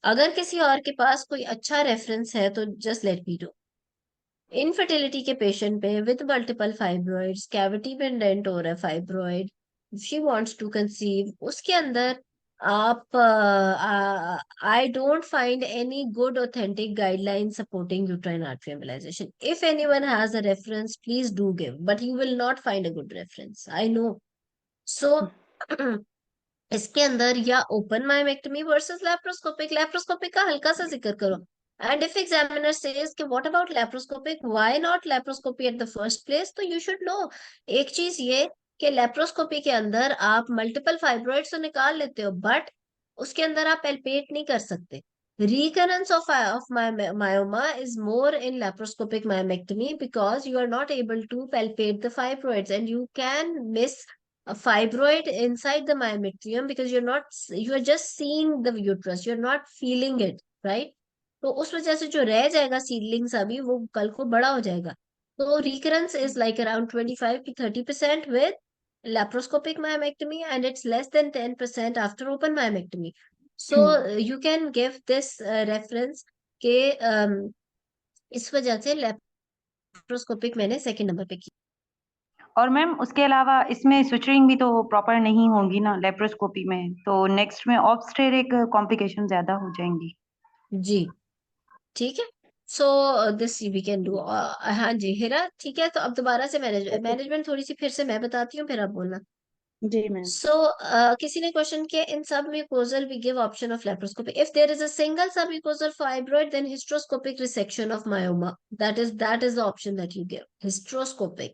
अगर किसी और के पास कोई अच्छा रेफरेंस है तो just let me know. Infertility के पेशेंट पे विद मल्टीपल फाइब्रॉइड्स, कैविटी में इंडेंट हो रहा है fibroid, she wants to conceive, उसके अंदर आप I don't find any good authentic guideline supporting uterine artery embolisation. If anyone has a reference please do give, but you will not find a good reference, I know. So इसके अंदर या open myomectomy versus laparoscopic, laparoscopic का हल्का सा जिक्र करो, and if examiner says कि what about laparoscopic, why not laparoscopy eight the first place, तो यू शुड नो एक चीज ये कि लैप्रोस्कोपी के अंदर आप मल्टीपल फाइब्रॉइड्स तो निकाल लेते हो, बट उसके अंदर आप पैल्पेट नहीं कर सकते। Recurrence of myoma is more in laparoscopic myomectomy because you are not able to palpate the fibroids and you can miss a fibroid inside the myometrium because you are just seeing the uterus, you're not feeling it, right? तो उस वजह से जो रह जाएगा seedlings अभी वो कल को बड़ा हो जाएगा। तो recurrence is like around 25 to 30% with laparoscopic myomectomy and it's less than 10% after open myomectomy. So you can give this reference के इस वजह से लेप्रोस्कोपिक मैंने सेकंड नंबर पे की। और मैम उसके अलावा इसमें सुचरिंग भी तो प्रॉपर नहीं होगी ना लेप्रोस्कोपी में, तो नेक्स्ट में ऑब्स्टेरिक कॉम्प्लिकेशन ज्यादा हो जाएंगी। जी ठीक है। So this we can do. हाँ जी हिरा, ठीक है। तो अब दोबारा से मैनेजमेंट थोड़ी सी फिर से मैं बताती हूँ, फिर आप बोलना। जी मैम। So, किसी ने क्वेश्चन किया, in submucosal we give option of laparoscopy. If there is a single submucosal fibroid, then hysteroscopic resection of myoma. That is the option that you give. Hysteroscopic.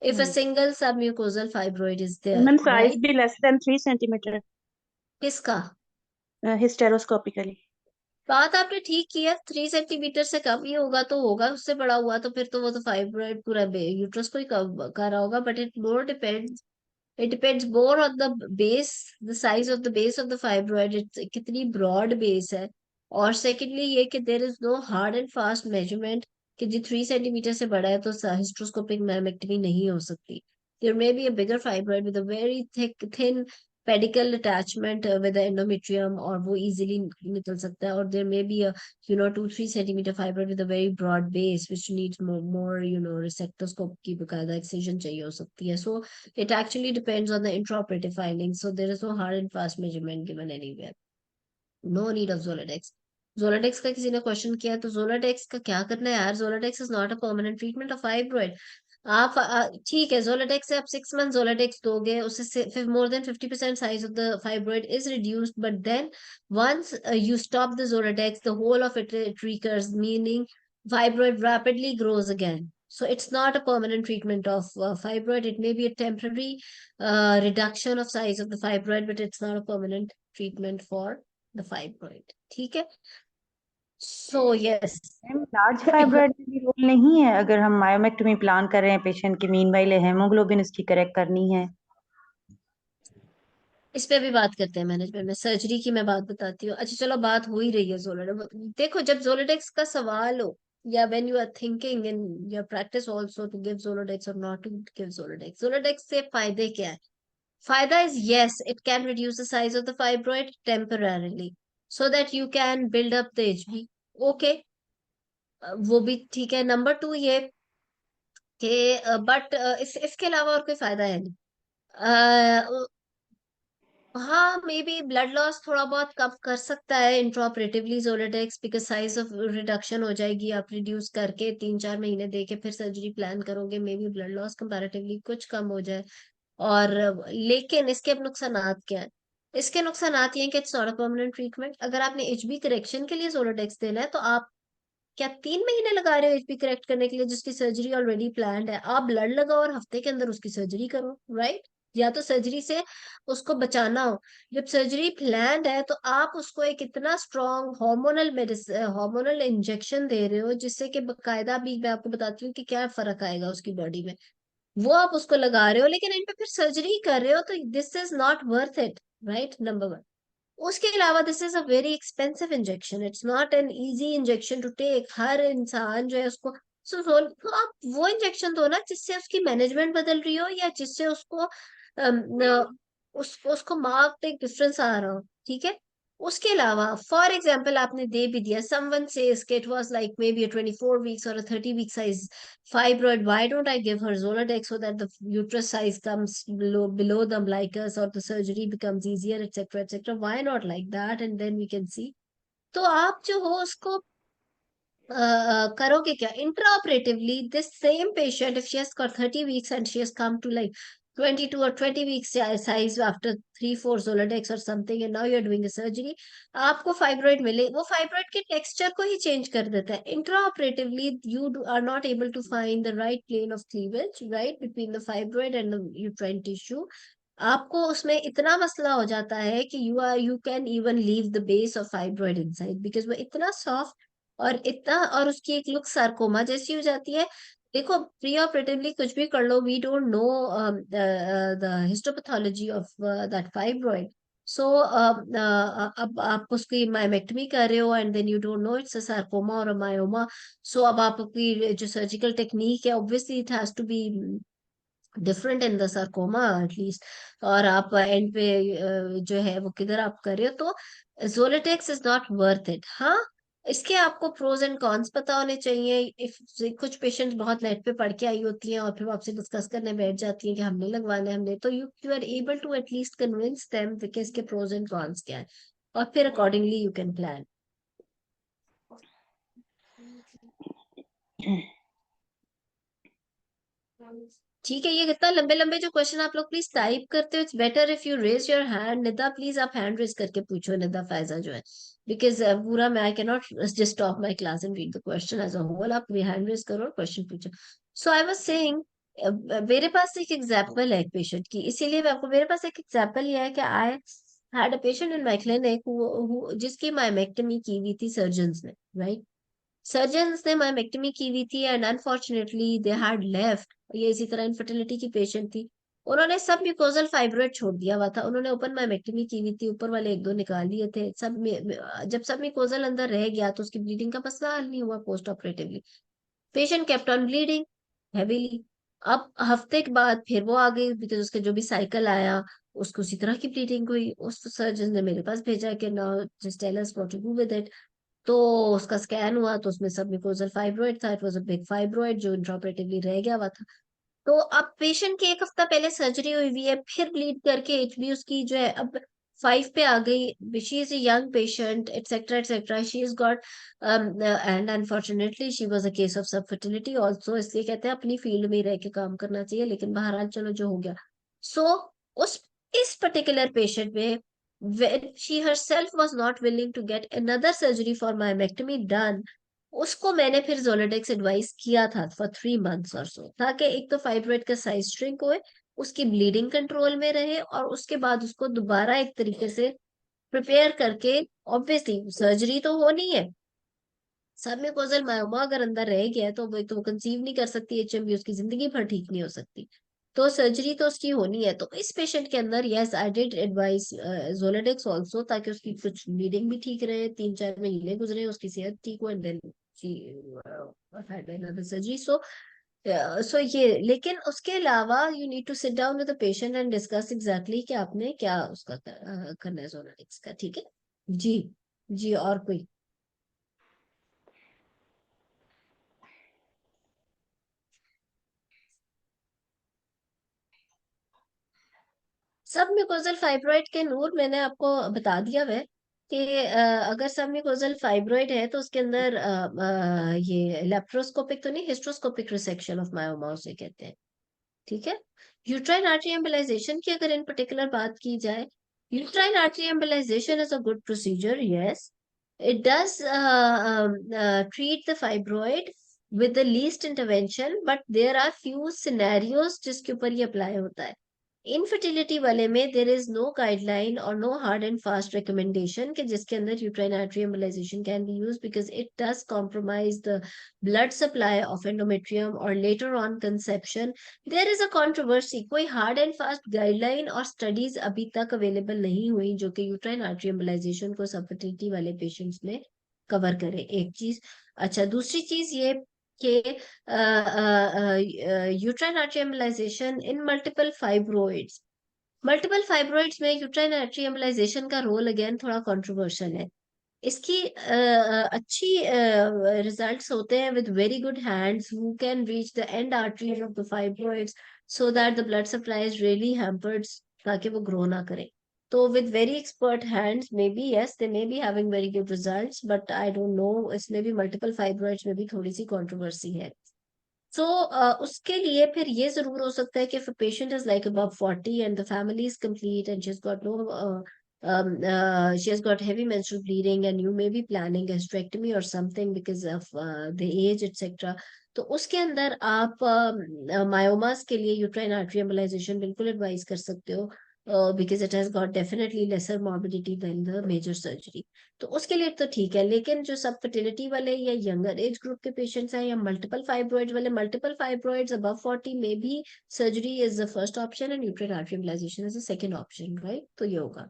If a single submucosal fibroid is there, ma'am size right? भी less than 3 centimetre किसका? हिस्टेरोस्कोपिकली। बात आपने ठीक की है, 3 centimetre से कम ही होगा तो होगा, उससे बड़ा हुआ तो फिर तो वो तो फाइब्रॉइड पूरा यूट्रस को ही कर रहा होगा। But it more depends, it depends more on the base, the size of the base of the fibroid, it's कितनी broad base है। और secondly ये कि there is no hard and fast measurement कि जी 3 सेंटीमीटर से बड़ा है तो hysteroscopic mammectomy नहीं हो सकती। There may be a bigger fibroid with a very thin pedicle attachment with the endometrium, और वो easily निकल सकता है। और there may be a 2-3 centimeter fibroid with a very broad base which needs more resectoscope की बकायदा excision चाहिए हो सकती है। So it actually depends on the intraoperative findings. So there is no hard and fast measurement given anywhere. No need of Zoladex. Zoladex का किसी ने question किया, तो Zoladex का क्या करना है यार? Zoladex is not a permanent treatment of fibroid. आप ठीक है, Zoladex से आप 6 months Zoladex दोगे, उससे फिर more than 50% size of the fibroid is reduced, but then once you stop the Zoladex, the whole of it recurs, meaning fibroid rapidly grows again. So it's not a permanent treatment of fibroid. It may be a temporary reduction of size of the fibroid, but it's not a permanent treatment for the fibroid. ठीक है। So yes, ma'am large fibroid में भी role नहीं है अगर हम myomectomy plan कर रहे हैं पेशेंट की, मीनवाइल हेमोग्लोबिन उसकी करेक्ट करनी है? इस पे भी बात करते हैं मैनेजमेंट में। सर्जरी की मैं बात बताती हूँ। अच्छा चलो, बात हो ही रही है जोलोडेक्स, देखो जब जोलोडेक्स का सवाल हो, या when you are thinking in your practice also to give Zoladex और not to give Zoladex, Zoladex से फायदे क्या है? फायदा is yes, it can reduce the size of the fibroid temporarily so that you can build up the HB. Okay, वो भी ठीक है। नंबर 2 ये कि बट इसके अलावा और कोई फायदा है नहीं। हाँ, मे बी ब्लड लॉस थोड़ा बहुत कम कर सकता है इंट्राऑपरेटिवली जोलेटेक्स, बिकॉज साइज ऑफ रिडक्शन हो जाएगी। आप रिड्यूस करके 3-4 महीने देके फिर सर्जरी प्लान करोगे, may be blood loss comparatively कुछ कम हो जाए। और लेकिन इसके अब नुकसानात क्या है? इसके नुकसानात ये हैं कि it's not a permanent treatment. अगर आपने एचबी करेक्शन के लिए जोलेटेक्स देना है, तो आप क्या 3 महीने लगा रहे हो एचबी करेक्ट करने के लिए, जिसकी सर्जरी ऑलरेडी प्लान्ड है? आप ब्लड लगाओ और हफ्ते के अंदर उसकी सर्जरी करो, राइट? या तो सर्जरी से उसको बचाना हो। जब सर्जरी प्लान्ड है तो आप उसको एक इतना strong hormonal medicine, hormonal injection दे रहे हो, जिससे कि बकायदा भी मैं आपको बताती हूँ कि क्या फर्क आएगा उसकी बॉडी में। वो आप उसको लगा रहे हो, लेकिन इन पे फिर सर्जरी कर रहे हो, तो this is not worth it, right? Number 1। उसके अलावा this is a very expensive injection, it's not an easy injection to take. हर इंसान जो है उसको तो आप वो इंजेक्शन दो ना जिससे उसकी मैनेजमेंट बदल रही हो, या जिससे उसको उसको मार्क्ड एक डिफरेंस आ रहा हो, ठीक है? उसके अलावा फॉर एग्जाम्पल आपने दे भी दिया, समवन सेज कि it was like may be a 24 weeks or a 30 week size fibroid, why don't I give her Zoladex so that the uterus size comes below the umbilicus or the surgery becomes easier, etc etc? Why not like that, and then we can see। तो आप जो हो उसको करोगे क्या intraoperatively? This same patient, if she has got 30 weeks and she has come to like 22 or 20 weeks size after 3-4 Zoladex or something, and now you're doing a surgery, आपको fibroid मिले, वो फाइब्रॉइड के टेक्सचर को ही change कर देता है। Intraoperatively you are not able to find the right plane of cleavage, right, between the fibroid and the uterine tissue. आपको उसमें इतना मसला हो जाता है कि you can even leave the base of fibroid inside, because वो इतना सॉफ्ट और इतना, और उसकी एक लुक सार्कोमा जैसी हो जाती है। देखो प्री ऑपरेटिवली कुछ भी कर लो, we don't know the histopathology of that fibroid. So अब आप उसकी मायोमेक्टमी कर रहे हो and then you don't know it's a sarcoma और अ मायोमा। सो अब आपकी जो सर्जिकल टेक्निक है, obviously it has to be different in the sarcoma at least. और आप एंड पे जो है वो किधर आप कर रहे हो, तो जोलेटेक्स इज नॉट वर्थ इट। हाँ, इसके आपको प्रोज एंड कॉन्स पता होने चाहिए। इफ कुछ पेशेंट्स बहुत नेट पे पढ़ के आई होती हैं और फिर वो आपसे डिस्कस करने बैठ जाती हैं कि हमने लगवाना है हमने, तो you are able to at least convince them कि इसके प्रोज एंड कॉन्स क्या है, और फिर अकॉर्डिंगली यू कैन प्लान। ठीक है, ये कितना लंबे लंबे जो क्वेश्चन आप लोग प्लीज टाइप करते हो, it's better if you raise your hand. Nida please आप हैंड रेज करके पूछो, निदा फायजा जो है, बिकॉज पूरा मैं I can not just stop my class and read the question as a whole. आप हैंड रेज करो और क्वेश्चन पूछो। सो आई वाज सेइंग, मेरे पास एक एग्जांपल है एक पेशेंट की, इसीलिए मैं आपको, मेरे पास एक एग्जांपल ये है कि I had a patient in my clinic जिसकी मायमेक्टमी की हुई थी सर्जन्स ने, राइट। सर्जन्स ने मायमेक्टमी की हुई थी and unfortunately they had left. ये इसी तरह इनफर्टिलिटी की पेशेंट थी। उन्होंने सब म्यूकोजल फाइब्रोइड छोड़ दिया हुआ था, उन्होंने ओपन मायमेक्टमी की हुई थी, ऊपर वाले एक दो निकाल लिए थे सब जब सब म्यूकोजल अंदर रह गया तो उसकी ब्लीडिंग का मसला हल नहीं हुआ post operatively. Patient kept on bleeding heavily. अब हफ्ते के बाद फिर वो आ गई, बिकॉज उसका जो भी साइकिल आया उसको उसी तरह की ब्लीडिंग हुई। उस सर्जन ने मेरे पास भेजा कि now just tell us what to do with it. तो उसका स्कैन हुआ तो उसमें सब म्यूकोजल फाइब्रोइड था, it was a big fibroid जो इंट्राऑपरेटिवली रह गया हुआ था। तो अब पेशेंट की एक हफ्ता पहले सर्जरी हुई हुई है, फिर ब्लीड करके एचबी उसकी जो है अब 5 पे आ गई। She is a young patient etcetera etcetera, she is got and unfortunately she was a case of सब फर्टिलिटी ऑल्सो। इसलिए कहते हैं अपनी फील्ड में ही रह के काम करना चाहिए, लेकिन बहरहाल चलो जो हो गया। सो उस इस पर्टिकुलर पेशेंट में when she herself was not willing to get another surgery for myomectomy done, उसको मैंने फिर जोलोडेक्स एडवाइस किया था फॉर 3 मंथ्स और सो, ताकि एक तो फाइब्रोइड का साइज श्रिंक होए, उसकी ब्लीडिंग कंट्रोल में रहे, और उसके बाद उसको दोबारा एक तरीके से प्रिपेयर करके, ऑब्वियसली सर्जरी तो होनी है। सब में कोजल मायोमा अगर अंदर रह गया है तो वो कंसीव नहीं कर सकती, एचएमवी उसकी जिंदगी भर ठीक नहीं हो सकती, तो सर्जरी तो उसकी होनी है। तो इस पेशेंट के अंदर yes I did advise Zoladex also, ताकि उसकी कुछ ब्लीडिंग भी ठीक रहे, 3-4 महीने गुजरे, उसकी सेहत ठीक हो, and then she had another surgery. So ये, लेकिन उसके अलावा you need to sit down with the patient and discuss exactly कि आपने क्या उसका करना है जोलोडेक्स का, ठीक है जी। जी और कोई? सब म्यूकोजल फाइब्रोइड के नूर मैंने आपको बता दिया है कि अगर सब म्यूकोजल फाइब्रोइड है तो उसके अंदर ये लेप्रोस्कोपिक तो नहीं, हिस्ट्रोस्कोपिक रिसेक्शन ऑफ मायोमा उसे कहते हैं, ठीक है। यूट्राइन आर्टरी एम्बोलाइजेशन की अगर इन पर्टिकुलर बात की जाए, uterine artery embolisation is a good procedure, yes it does treat the fibroid with the least intervention, but there are few scenarios जिसके ऊपर ये अप्लाई होता है। इनफर्टिलिटी वाले में देर इज नो गाइडलाइन और no hard and fast recommendation कि जिसके अंदर uterine artery embolisation can be use, because it does compromise the blood supply of endometrium और later on conception. There is a controversy, कोई hard and fast guideline और studies अभी तक available नहीं हुई जो कि यूट्राइन आर्टरी एम्बोलाइजेशन को सब फर्टिलिटी वाले पेशेंट्स में कवर करे, एक चीज। अच्छा, दूसरी चीज ये कि यूट्राइन आर्टरी एम्बोलाइजेशन इन मल्टीपल फाइब्रोइड्स में यूट्राइन आर्टरी एम्बोलाइजेशन का रोल अगेन थोड़ा कंट्रोवर्शियल है। इसकी अच्छी रिजल्ट्स होते हैं with very good hands who can reach the end arteries of the fibroids so that the blood supply is really hampered, ताकि वो ग्रो ना करे। तो with very expert hands maybe yes they may be having very good results, but I don't know, इसमें भी multiple fibroids में भी थोड़ी सी controversy है। So उसके लिए फिर ये जरूर हो सकता है कि if a patient is like above 40 and the family is complete and she's got no she has got heavy menstrual bleeding and you may be planning a hysterectomy or something because of the age etc, तो उसके अंदर आप मायोमास के लिए uterine artery embolisation बिल्कुल advice कर सकते हो, because it has got definitely lesser morbidity than the major surgery। तो उसके लिए तो ठीक है, लेकिन जो सब फर्टिलिटी वाले या यंगर एज ग्रुप के पेशेंट्स हैं या मल्टीपल फाइब्रोइड वाले, मल्टीपल फाइब्रोइड्स अबव 40 में भी surgery is the first option and uterine artery embolisation is the second option, right. तो ये होगा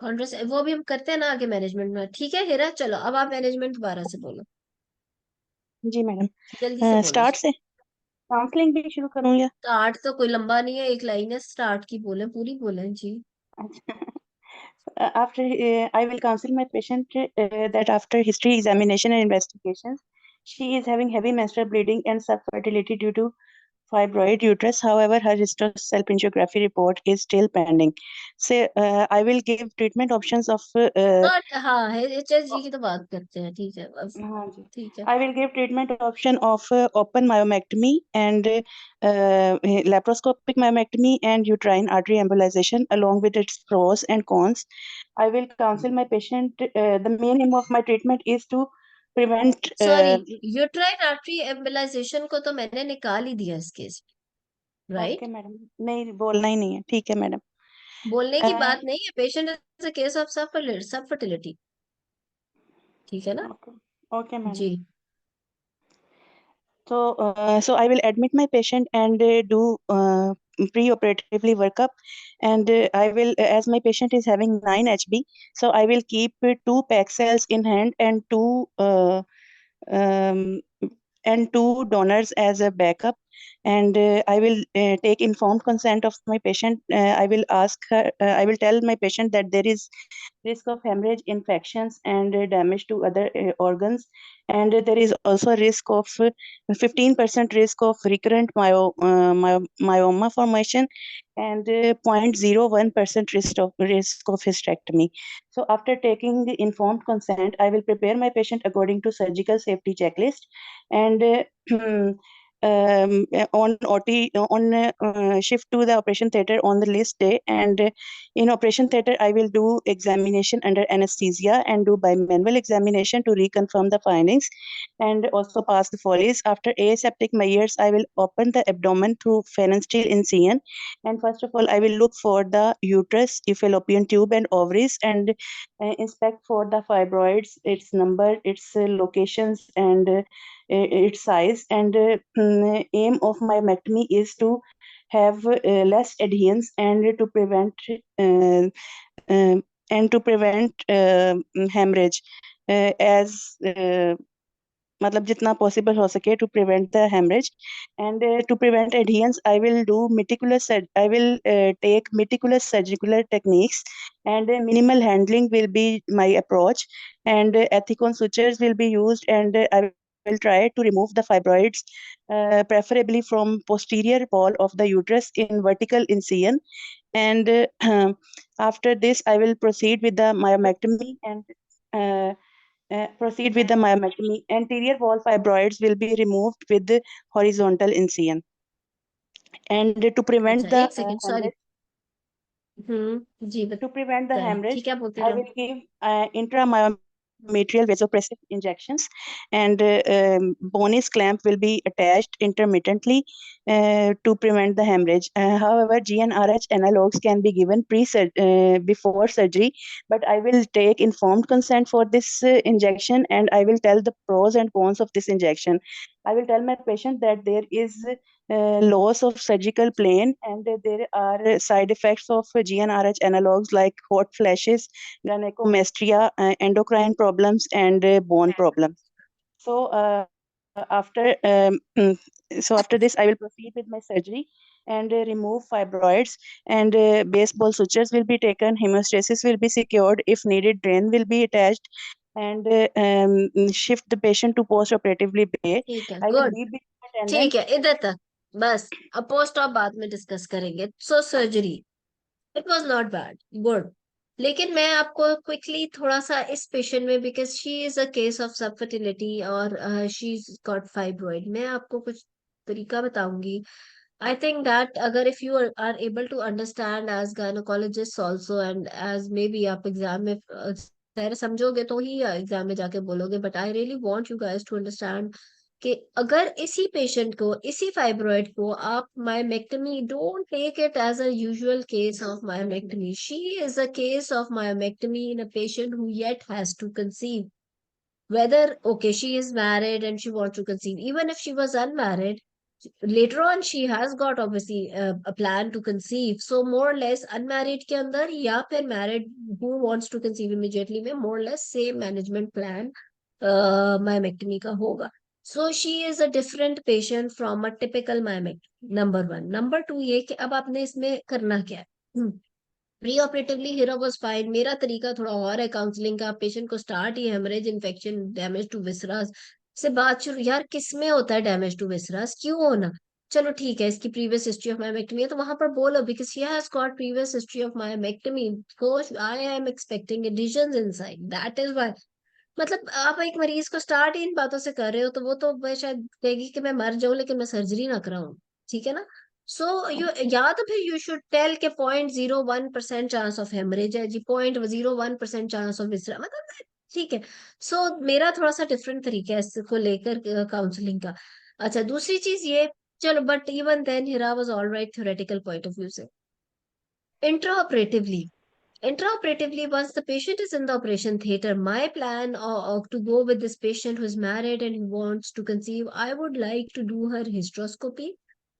कॉन्ट्रेस, वो भी हम करते हैं ना आगे मैनेजमेंट में, ठीक है हेरा। चलो अब आप मैनेजमेंट दोबारा से बोलो, जी मैडम। जल्दी से बोलो। स्टार्ट से काउंसलिंग भी शुरू करूँ या? स्टार्ट तो कोई लंबा नहीं है, एक लाइन है स्टार्ट की, बोले पूरी बोले जी। I will counsel my patient that after history examination and investigations, she is having heavy menstrual bleeding and subfertility due to fibroid uterus. However, her histoscopy report is still pending. So I will give treatment options of not, हाँ HSG की तो बात करते हैं, ठीक है बस, हाँ जी. ठीक है. I will give treatment option of open myomectomy and laparoscopic myomectomy and uterine artery embolization along with its pros and cons. I will counsel my patient. The main aim of my treatment is to prevent. Sorry, uterine artery embolisation को तो मैंने निकाल ही दिया इस case में, okay right? Madam, नहीं बोलना ही नहीं है, ठीक है मैडम. बोलने की बात नहीं है, patient is a case of subfertility, ठीक है ना? Okay okay madam. जी. So I will admit my patient and do pre-operatively workup, and I will, as my patient is having 9 HB, so I will keep 2 pack cells in hand um, and 2 donors as a backup, and I will take informed consent of my patient. I will ask her. I will tell my patient that there is risk of hemorrhage, infections, and damage to other organs, and there is also a risk of 15% risk of recurrent myoma formation, and 0.01% risk of hysterectomy. So after taking the informed consent, I will prepare my patient according to surgical safety checklist, and on OT on shift to the operation theater on the list day, and in operation theater I will do examination under anesthesia and do bimanual examination to reconfirm the findings and also pass the Foley's. After aseptic measures, I will open the abdomen through phalansteal incision, and first of all I will look for the uterus, fallopian tube, and ovaries, and inspect for the fibroids, its number, its locations, and its size. And aim of myomectomy is to have less adherence and to prevent uh, uh, hemorrhage as मतलब जितना possible हो सके to prevent the hemorrhage, and to prevent adherence I will take meticulous surgical techniques, and minimal handling will be my approach, and ethicon sutures will be used, and I will try to remove the fibroids preferably from posterior wall of the uterus in vertical incision, and after this I will proceed with the myomectomy, and uh, proceed with the myomectomy. Anterior wall fibroids will be removed with the horizontal incision. And to prevent अच्छा, the एक second, sorry. hemorrhage, जी बताएं, hemorrhage, ठीक है, आप बोलते I रहो. will give intramyometrial vasopressor injections, and Bonis clamp will be attached intermittently to prevent the hemorrhage. However, GnRH analogs can be given before surgery, but I will take informed consent for this injection, and I will tell the pros and cons of this injection. I will tell my patient that there is loss of surgical plane, and there are side effects of GnRH analogs like hot flashes, gynecomastia, endocrine problems, and bone problems. So after after this, I will proceed with my surgery and remove fibroids, and baseball sutures will be taken. Hemostasis will be secured. If needed, drain will be attached, and shift the patient to post-operatively bay. ठीक है, I will good. leave the attendant. ठीक है, इधर तक बस. अब post op बाद में डिस्कस करेंगे. So surgery, it was not bad, good. लेकिन मैं आपको क्विकली थोड़ा सा इस पेशेंट में, because she is a case of subfertility और शी इज गॉट फाइब्रॉइड, मैं आपको कुछ तरीका बताऊंगी. आई थिंक दैट अगर if you are able to understand as gynaecologist also, and as may be आप एग्जाम में पहले समझोगे तो ही एग्जाम में जाके बोलोगे, but I really want you guys to understand कि अगर इसी पेशेंट को, इसी फाइब्रॉइड को आप myomectomy, don't take it as a usual case of myomectomy. She is a case of myomectomy in a patient who yet has to conceive. Whether, okay, she is married and she wants to conceive, even if she was unmarried, later on she has got obviously a plan to conceive. So more or less unmarried के अंदर या फिर married who wants to conceive immediately में more or less same management plan myomectomy का होगा. So she is a different patient from a typical myomectomy. Number 1. Number 2 ये कि अब आपने इसमें करना क्या है. Pre operatively Hira was fine. मेरा तरीका थोड़ा और है काउंसलिंग का। पेशेंट को स्टार्ट ही haemorrhage, infection, damage to viscera से बात शुरू। यार किस में होता है डैमेज टू विसरास, क्यों होना? चलो ठीक है, इसकी प्रीवियस हिस्ट्री ऑफ मायोमेक्टमी है तो वहां पर बोलो because she has got previous history of myomectomy, I am expecting adhesions inside, that is why. मतलब आप एक मरीज को स्टार्ट ही इन बातों से कर रहे हो तो वो तो मैं शायद कहेगी कि मैं मर जाऊं लेकिन मैं सर्जरी ना कराऊं। ठीक है ना? सो यू, या तो फिर यू शुड टेल के 0.01% चांस ऑफ हेमरेज है जी, 0.01% चांस ऑफ विसरा, मतलब ठीक है। सो मेरा थोड़ा सा डिफरेंट तरीका है इसको लेकर काउंसलिंग का। अच्छा दूसरी चीज ये, चलो but even then Hira was alright theoretical point of view से। Intraoperatively, intraoperatively, once the patient is in the operation theater, my plan to go with this patient who is married and who wants to conceive, I would like to do her hysteroscopy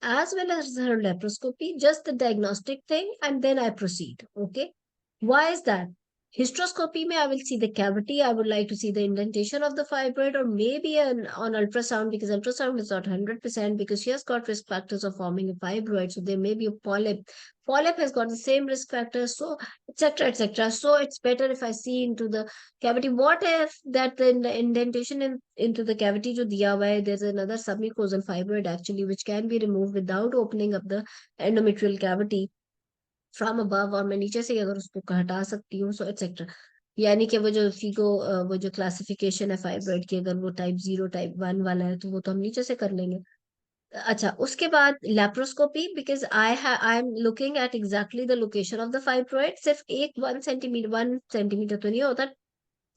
as well as her laparoscopy, just the diagnostic thing, and then I proceed. Okay. Why is that? Hysteroscopy mein I will see the cavity. I would like to see the indentation of the fibroid, or maybe on ultrasound, because ultrasound is not 100% because she has got risk factors of forming a fibroid. So there may be a polyp. Polyp has got the same risk factors. So etc etc. So it's better if I see into the cavity. What if that the indentation into the cavity jo diya hua hai, there's another submucosal fibroid actually which can be removed without opening up the endometrial cavity from above, और मैं नीचे से अगर उसको हटा सकती हूँ, सो etcetera. यानी कि वो जो फीगो वो जो क्लासिफिकेशन है फाइब्रॉइड की, अगर वो टाइप 0 टाइप 1 वाला है तो वो तो हम नीचे से कर लेंगे। अच्छा उसके बाद laparoscopy, because I am looking at exactly the location of the fibroid. सिर्फ एक 1 सेंटीमीटर तो नहीं होता,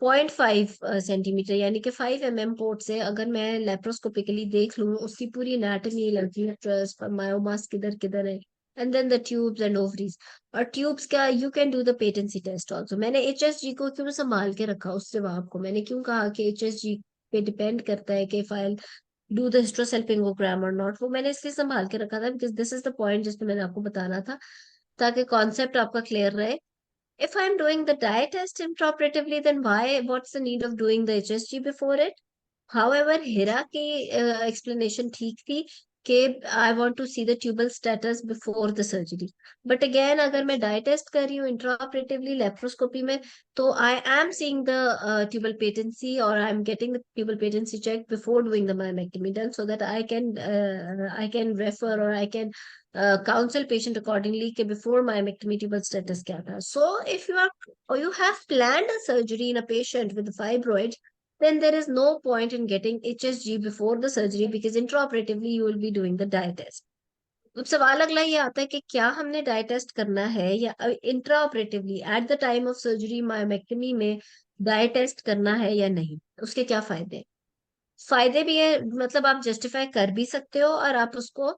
0.5 सेंटीमीटर यानी कि 5 mm पोर्ट से अगर मैं लेप्रोस्कोपिकली देख लूँ उसकी पूरी एनाटमी, लड़की यूट्रस, मायोमास किधर किधर है, and then the tubes and ovaries. और ट्यूब्स का you can do the patency test also. मैंने HSG को क्यों संभाल के रखा उस जवाब को, मैंने क्यों कहा कि HSG पे डिपेंड करता है कि फाइल डू द हिस्ट्रोसेल्पिंगोग्राम और नॉट, वो मैंने इसलिए संभाल के रखा था because this is the point जिसमें मैंने आपको बताना था, ताकि कॉन्सेप्ट आपका क्लियर रहे। If I'm doing the dye test intraoperatively, then what's the need of doing the HSG before it? However, Hira की explanation ठीक थी कि I want to see the tubal status before the surgery. But again, अगर मैं dye test कर रही हूँ intraoperatively laparoscopy में, तो I am seeing the tubal patency, or I'm getting the tubal patency checked before doing the myomectomy done, so that I can refer, or I can counsel patient accordingly कि before myomectomy tubal status क्या था. So if you are, or you have planned a surgery in a patient with fibroid, then there is no point in getting HSG before the surgery because intraoperatively you will be doing the dye test. अब सवाल अगला ये आता है कि क्या हमने die test करना है या intraoperatively at the time of surgery myomectomy में डाई टेस्ट करना है या नहीं, उसके क्या फायदे? फायदे भी है, मतलब आप जस्टिफाई कर भी सकते हो और आप उसको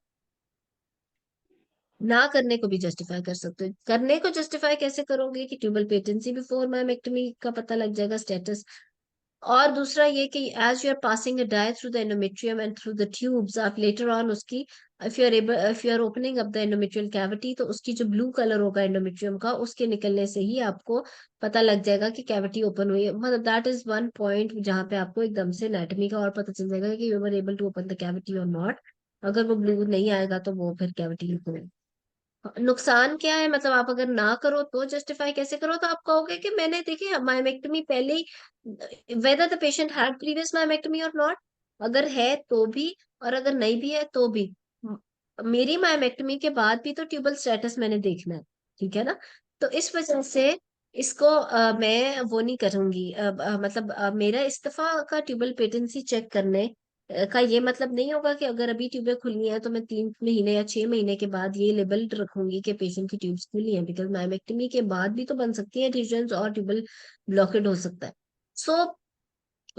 ना करने को भी जस्टिफाई कर सकते हो। करने को जस्टिफाई कैसे करोगे कि ट्यूबल पेटेंसी बिफोर मायोमेक्टमी का पता लग जाएगा स्टेटस, और दूसरा ये कि as you are passing a dye through the endometrium and through the tubes, आप लेटर ऑन उसकी if you are opening up the endometrial cavity, तो उसकी जो ब्लू कलर होगा एंडोमेट्रियम का, उसके निकलने से ही आपको पता लग जाएगा कि कैविटी ओपन हुई है। मतलब दैट इज वन पॉइंट जहां पे आपको एकदम से एनाटॉमी का और पता चल जाएगा कि you are able to open the cavity और नॉट। अगर वो ब्लू नहीं आएगा तो वो फिर कैविटी ओपन। नुकसान क्या है, मतलब आप अगर ना करो तो जस्टिफाई कैसे करो, तो आप कहोगे कि मैंने देखिए मायोमेक्टमी पहले ही, whether the patient had previous myomectomy और नॉट, अगर है तो भी और अगर नहीं भी है तो भी, मेरी मायोमेक्टमी के बाद भी तो ट्यूबल स्टेटस मैंने देखना है। ठीक है ना? तो इस वजह से इसको मैं वो नहीं करूंगी, मतलब मेरा इस्तीफा का ट्यूबल पेटेंसी चेक करने का ये मतलब नहीं होगा कि अगर अभी ट्यूबें खुली हैं तो मैं 3 महीने या 6 महीने के बाद ये लेबल रखूंगी कि पेशेंट की ट्यूब्स खुली हैं, बिकॉज मायोमेक्टमी के बाद भी तो बन सकती है रीजन्स और ट्यूबल ब्लॉकेड हो सकता है। सो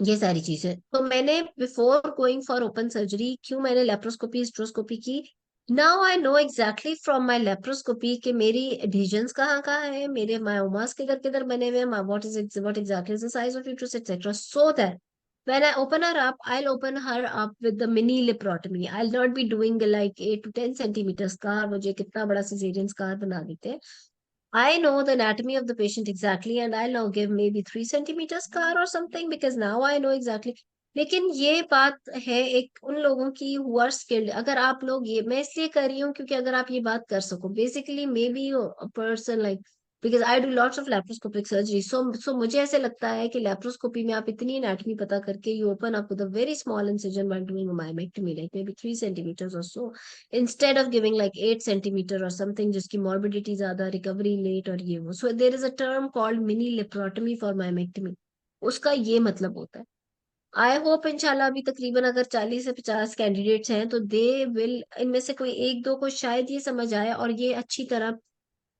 ये सारी चीजें तो मैंने before going for open surgery क्यों मैंने लेप्रोस्कोपी हिस्ट्रोस्कोपी की। Now I know exactly from my laparoscopy कि मेरी एडहेजन्स कहाँ कहाँ है, मेरे मायोमास किधर किधर बने हुए हैं, what exactly is the size of uterus etc, so that when I open her up, I'll open her up with the mini laparotomy. I'll not be doing like 8 to 10 centimeters scar, मुझे कितना बड़ा cesarean scar बना देते हैं। I know the anatomy of the patient exactly and I'll now give maybe 3 centimeters scar or something because now I know exactly. लेकिन ये बात है एक उन लोगों की who are skilled। अगर आप लोग, ये मैं इसलिए कर रही हूँ क्योंकि अगर आप ये बात कर सको, basically maybe a person like because I do lots of laparoscopic surgery. So मुझे ऐसे लगता है कि लैप्रोस्कोपी में आप इतनी एनाटमी पता करके you open up with a very small incision while doing a myomectomy, like may be 3 centimeters or so, instead of giving like 8 centimeter or something जिसकी morbidity ज्यादा, रिकवरी लेट और ये वो. So there is a term called mini laparotomy for myomectomy. उसका ये मतलब होता है. आई होप इंशाल्लाह अभी तकरीबन अगर 40 से 50 कैंडिडेट्स हैं तो दे विल, इनमें से कोई एक दो को शायद ये समझ आए और ये अच्छी तरह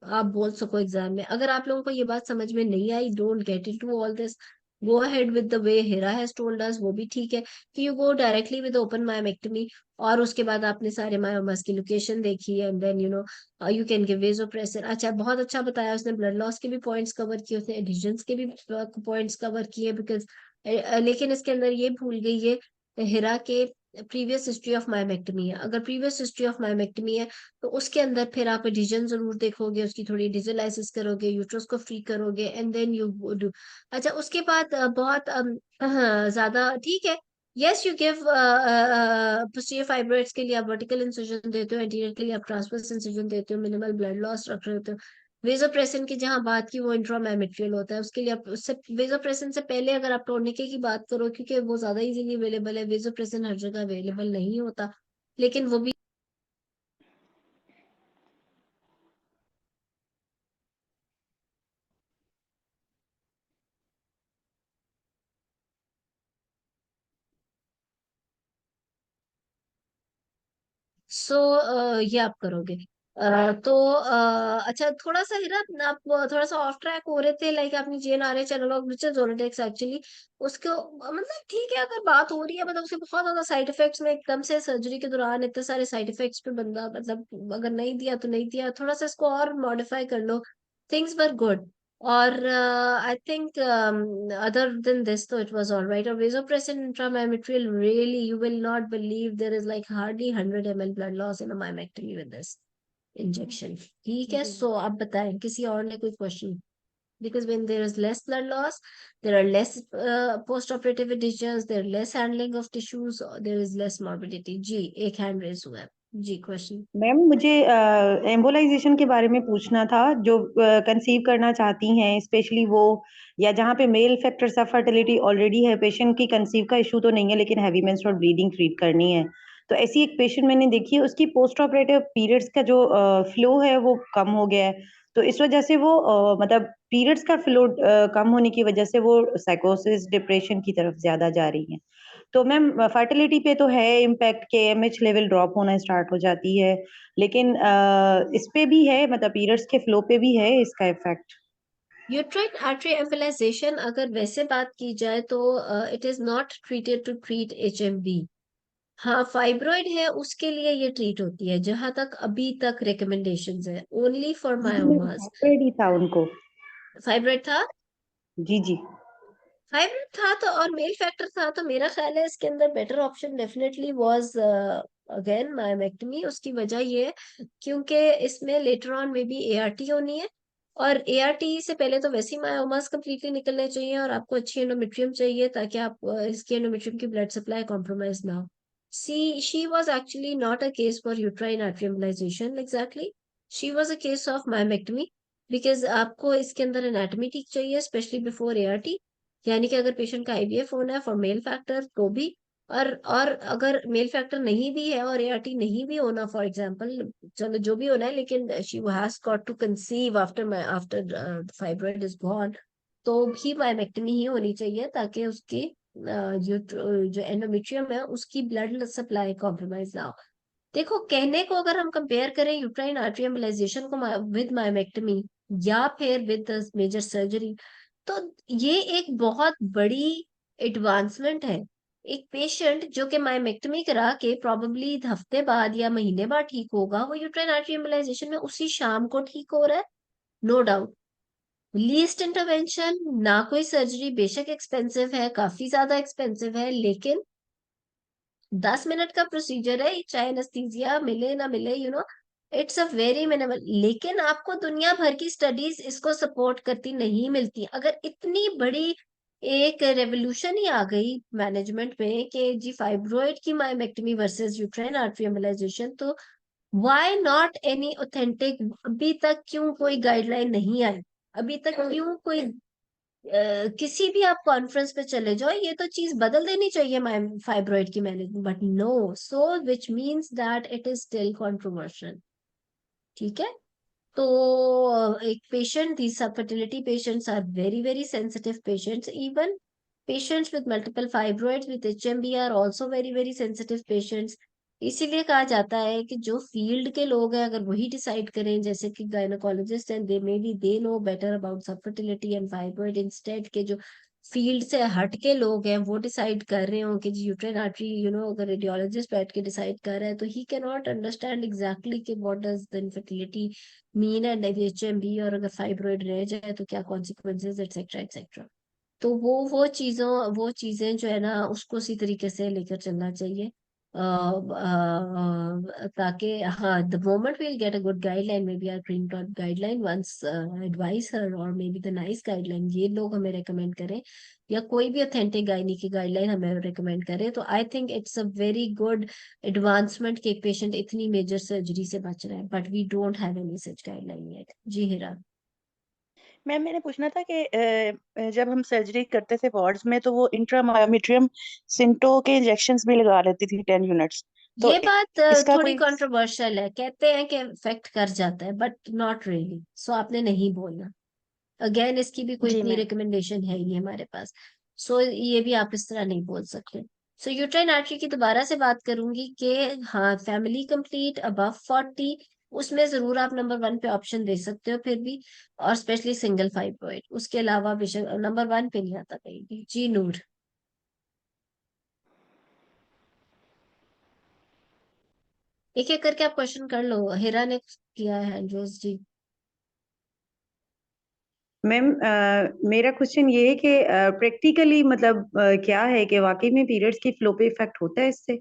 आप बोल सको एग्जाम में. अगर आप लोगों को ये बात समझ में नहीं आई, don't get into all this, go ahead with the way Hira has told us, वो भी ठीक है कि you go directly with open myomectomy. और उसके बाद आपने सारे मायोमास की लोकेशन देखी है, and then you know you can give vasopressin. अच्छा, बहुत अच्छा बताया उसने, ब्लड लॉस के भी पॉइंट्स कवर किए, उसने एडिशंस के भी पॉइंट्स कवर किए. बिकॉज लेकिन इसके अंदर ये भूल गई है हिरा के प्रीवियस हिस्ट्री ऑफ मायोमेक्टमी है. अगर प्रीवियस हिस्ट्री ऑफ मायोमेक्टमी है तो उसके अंदर फिर आप एडिशन जरूर देखोगे, उसकी थोड़ी डिजिलाइसिस करोगे, यूट्रस को फ्री करोगे, एंड देन यू डू. अच्छा, उसके बाद बहुत ज्यादा ठीक है. Yes, you give posterior fibroids के लिए आप वर्टिकल इंसिजन देते हो, एंटीरियर के लिए आप ट्रांसवर्स इंसिजन देते हो, मिनिमल ब्लड लॉस स्ट्रक्चर होते हो. वेजोप्रेसिन की जहां बात की वो इंट्रामायोमेट्रियल होता है, उसके लिए आप उससे वेजोप्रेसिन से पहले अगर आप टोर्निके की बात करो, क्योंकि वो ज्यादा इजीली अवेलेबल है. वेजोप्रेसिन हर जगह अवेलेबल नहीं होता, लेकिन वो भी सो ये आप करोगे. अच्छा, थोड़ा सा हिरा, आप थोड़ा सा ऑफ ट्रैक हो रहे थे, लाइक आपने जीएनआरए चैनल ऑफ जोनेटिक्स एक्चुअली उसको मतलब ठीक है, अगर बात हो रही है मतलब उसके बहुत ज्यादा साइड इफेक्ट्स में एकदम से सर्जरी के दौरान इतने सारे साइड इफेक्ट्स पे बंदा मतलब अगर नहीं दिया तो नहीं दिया, थोड़ा सा इसको और मॉडिफाई कर लो. Things were good. और I think other than this though it was all right. Or vasopressin intramyometrial, really you will not believe there is like hardly 100 ml blood loss in a myomectomy with this injection. ठीक है. सो आप बताएं किसी और ने कोई question? Because when there is less blood loss, there are less post-operative adhesions, there is less handling of tissues, there is less morbidity. जी, एक hand raise हुआ है. जी, क्वेश्चन. मैम मुझे एम्बोलाइजेशन के बारे में पूछना था. जो कंसीव करना चाहती हैं स्पेशली वो, या जहाँ पे male factors of fertility already है, पेशेंट की कंसीव का इशू तो नहीं है लेकिन हैवी मेंस्ट्रुअल ब्लीडिंग ट्रीट करनी है, तो ऐसी एक पेशेंट मैंने देखी है, उसकी पोस्ट ऑपरेटिव पीरियड्स का जो फ्लो है वो कम हो गया है. तो इस वजह से वो मतलब पीरियड्स का फ्लो कम होने की वजह से वो साइकोसिस डिप्रेशन की तरफ ज्यादा जा रही है. तो मैम फर्टिलिटी पे तो है इम्पैक्ट, के एमएच लेवल ड्रॉप होना स्टार्ट हो जाती है, लेकिन इस पे भी है, मतलब पीरियड्स के फ्लो पे भी है इसका इफेक्ट. यूट्राइन आर्टरी एम्बोलाइजेशन अगर वैसे बात की जाए तो it is not treated to treat HMB. हाँ, फाइब्रॉइड है उसके लिए ये ट्रीट होती है, जहां तक अभी तक रिकमेंडेशंस है, ओनली फॉर मायोमास. ही था उनको. फाइब्रॉइड था, जी जी. फाइब्रॉइड था तो और मेल फैक्टर था, तो मेरा ख्याल है इसके अंदर better option definitely was again myomectomy. उसकी वजह ये है क्योंकि इसमें लेटर ऑन में भी एआरटी होनी है, और एआरटी से पहले तो वैसे ही मायोमास कंप्लीटली निकलने चाहिए, और आपको अच्छी एंडोमेट्रियम चाहिए ताकि आप इसकी एंडोमेट्रियम की ब्लड सप्लाई कॉम्प्रोमाइज ना हो. She was actually not a case for uterine artery embolization exactly. She was a case of myomectomy because आपको इसके अंदर एनाटॉमी ठीक चाहिए, स्पेशली बिफोर एआरटी. यानी कि अगर पेशेंट का आईवीएफ होना है फॉर मेल फैक्टर तो भी, और अगर मेल फैक्टर नहीं भी है और एआरटी नहीं भी होना, फॉर एग्जांपल, चलो जो भी होना है, लेकिन she has got to conceive after fibroid is born, तो भी मायोमेक्टमी ही होनी चाहिए ताकि उसकी जो एंडोमेट्रियम है उसकी ब्लड सप्लाई कॉम्प्रोमाइज ना हो. देखो, कहने को अगर हम कंपेयर करें यूट्राइन आर्टरी एम्बोलाइजेशन को विद मायोमेक्टमी या फिर विद मेजर सर्जरी, तो ये एक बहुत बड़ी एडवांसमेंट है. एक पेशेंट जो कि मायोमेक्टमी करा के प्रॉब्ली हफ्ते बाद या महीने बाद ठीक होगा, वो यूट्राइन आर्टरी एम्बोलाइजेशन में उसी शाम को ठीक हो रहा है. नो डाउट, लीस्ट इंटरवेंशन, ना कोई सर्जरी, बेशक एक्सपेंसिव है, काफी ज्यादा एक्सपेंसिव है, लेकिन 10 मिनट का प्रोसीजर है, चाहे एनेस्थीसिया मिले ना मिले, इट्स अ वेरी मिनिमल. लेकिन आपको दुनिया भर की स्टडीज इसको सपोर्ट करती नहीं मिलती. अगर इतनी बड़ी एक रेवोल्यूशन ही आ गई मैनेजमेंट में कि जी फाइब्रॉइड की myomectomy versus uterine artery embolisation, तो व्हाई नॉट एनी ऑथेंटिक? अभी तक क्यों कोई गाइडलाइन नहीं आई? अभी तक क्यों कोई किसी भी आप कॉन्फ्रेंस पे चले जाओ, ये तो चीज बदल देनी चाहिए फाइब्रॉइड की management, but no, so which means that it is still controversial. ठीक है। तो एक patient, these fertility patients are very very sensitive patients. Even patients with multiple fibroids with HMB are also very very sensitive patients. इसीलिए कहा जाता है कि जो फील्ड के लोग हैं अगर वही डिसाइड करें, जैसे कि gynaecologist and they may be they know better about subfertility and fibroid, instead के जो फील्ड से हट के लोग हैं वो डिसाइड कर रहे हो कि यूट्राइन आर्टरी, अगर रेडियोलॉजिस्ट बैठ के डिसाइड कर रहा है तो he can not understand exactly कि what does the infertility mean and HMB, और अगर फाइब्रॉइड रह जाए तो क्या कॉन्सिक्वेंसेज एक्सेट्रा एक्सेट्रा। तो वो चीजें जो है ना उसको उसी तरीके से लेकर चलना चाहिए। ताकि हाँ, the moment we'll get a good guideline, maybe our green dot guideline once advise her, or maybe the nice guideline ये लोग हमें recommend करें, या कोई भी authentic गायनी की गाइडलाइन हमें recommend करे, तो I think it's a very good advancement कि एक पेशेंट इतनी मेजर सर्जरी से बच रहा है, but we don't have any such guideline yet। Ji Hira. Ma'am मैंने पूछना था कि जब हम सर्जरी करते थे वार्ड्स में तो वो इंट्रामायोमेट्रियम सिंटो के इंजेक्शंस भी लगा लेती थी 10 यूनिट्स, तो ये बात इसका थोड़ी कोई कंट्रोवर्शियल है, कहते हैं कि इफेक्ट कर जाता है बट नॉट रियली, सो आपने नहीं बोलना। अगेन इसकी भी कोई जी इतनी मैम। रिकमेंडेशन है ही नहीं हमारे पास, सो ये भी आप इस तरह नहीं बोल सकते। सो यूट्राइन आर्टरी की दोबारा से बात करूंगी कि हाँ, फैमिली कंप्लीट अबव 40, उसमें जरूर आप नंबर 1 पे ऑप्शन दे सकते हो फिर भी, और स्पेशली सिंगल फाइब्रॉइड, उसके अलावा बेशक नंबर 1 पे नहीं आता कहीं भी। जी नूर। एक एक करके आप क्वेश्चन कर लो, हिरा ने किया है हैंड। जी। मैम मेरा क्वेश्चन ये है कि प्रैक्टिकली मतलब क्या है कि वाकई में पीरियड्स की फ्लो पे इफेक्ट होता है इससे?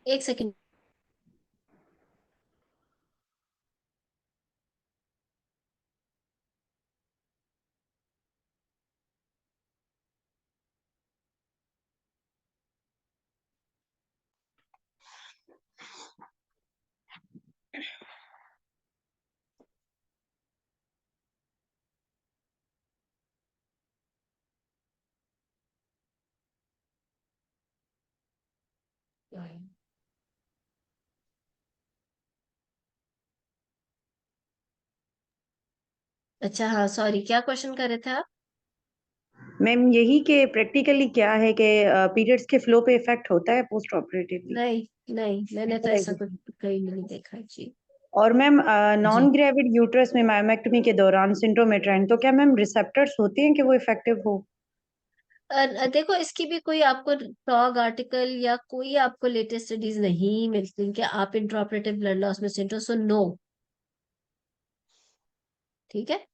एक सेकंड। अच्छा हाँ, सॉरी, क्या क्वेश्चन कर रहे थे आप? मैम यही कि प्रैक्टिकली क्या है कि पीरियड्स के फ्लो पे इफेक्ट होता है पोस्ट ऑपरेटिवली? नहीं नहीं, मैंने तो ऐसा कुछ कहीं नहीं देखा जी। और मैम जी। नॉन ग्रेविड यूट्रस में मायोमेक्टोमी के दौरान सिंड्रोमेट्राइन, तो क्या मैम रिसेप्टर्स होते हैं कि वो इफेक्टिव हो? देखो, इसकी भी कोई आपको टॉग आर्टिकल या कोई आपको लेटेस्ट स्टडीज नहीं मिलती कि आप इंट्राऑपरेटिव ब्लड लॉस में सिंड्रोम, सो नो। ठीक है।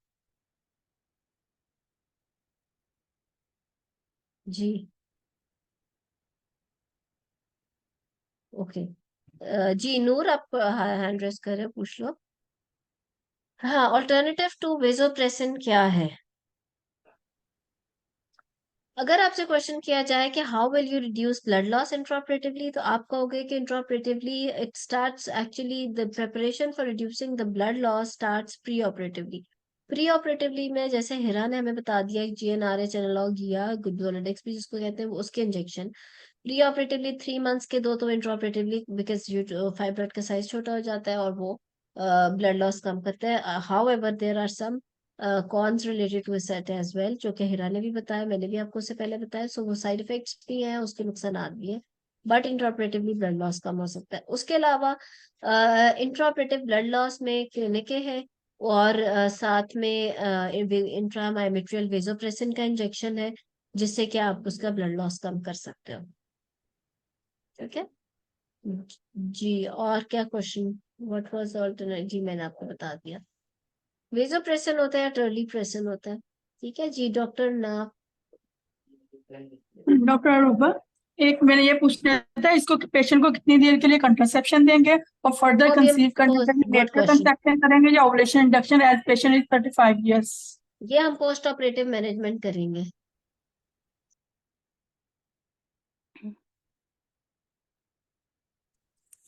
जी। ओके। जी नूर, आप हैंड रेस कर रहे हो, पूछ लो। हाँ, ऑल्टरनेटिव टू वेजोप्रेसिन क्या है? अगर आपसे क्वेश्चन किया जाए कि how will you reduce blood loss intraoperatively, तो आप कहोगे कि intraoperatively it starts, actually the preparation for reducing the blood loss starts pre operatively. Pre operatively में जैसे हिरा ने हमें बता दिया, GnRH एनालॉग या गुडोलिडेक्स भी जिसको कहते हैं, वो उसके इंजेक्शन प्री ऑपरेटिवली 3 मंथ्स के दो, तो इंट्राऑपरेटिवली बिकॉज फाइब्रोइड का साइज छोटा हो जाता है और वो ब्लड लॉस कम करता है। However there are some cons related to set as well, जो कि हिरा ने भी बताया, मैंने भी आपको उससे पहले बताया, सो वो साइड इफेक्ट्स भी हैं, उसके नुकसान भी हैं, बट इंट्राऑपरेटिवली ब्लड लॉस कम हो सकता है। उसके अलावा इंट्राऑपरेटिव ब्लड लॉस में क्लिनिकें हैं, और साथ में इंट्रामायोमेट्रियल वेजोप्रेसिन का इंजेक्शन है, जिससे कि आप उसका ब्लड लॉस कम कर सकते हो। ठीक है। जी, और क्या क्वेश्चन? What was alternate? जी मैंने आपको बता दिया, वेजोप्रेशन होता है, ट्रली प्रेशन होता है। ठीक है जी। डॉक्टर ना। डॉक्टर अरूबा, एक मैंने ये पूछना था, इसको पेशेंट को कितनी देर के लिए कंट्रासेप्शन देंगे और फर्दर वो भी हम कंसीव करने के लिए गुड लेटर क्वेश्चन, कंसेप्शन करेंगे या ovulation induction as patient is 35 years? ये हम पोस्ट ऑपरेटिव मैनेजमेंट करेंगे।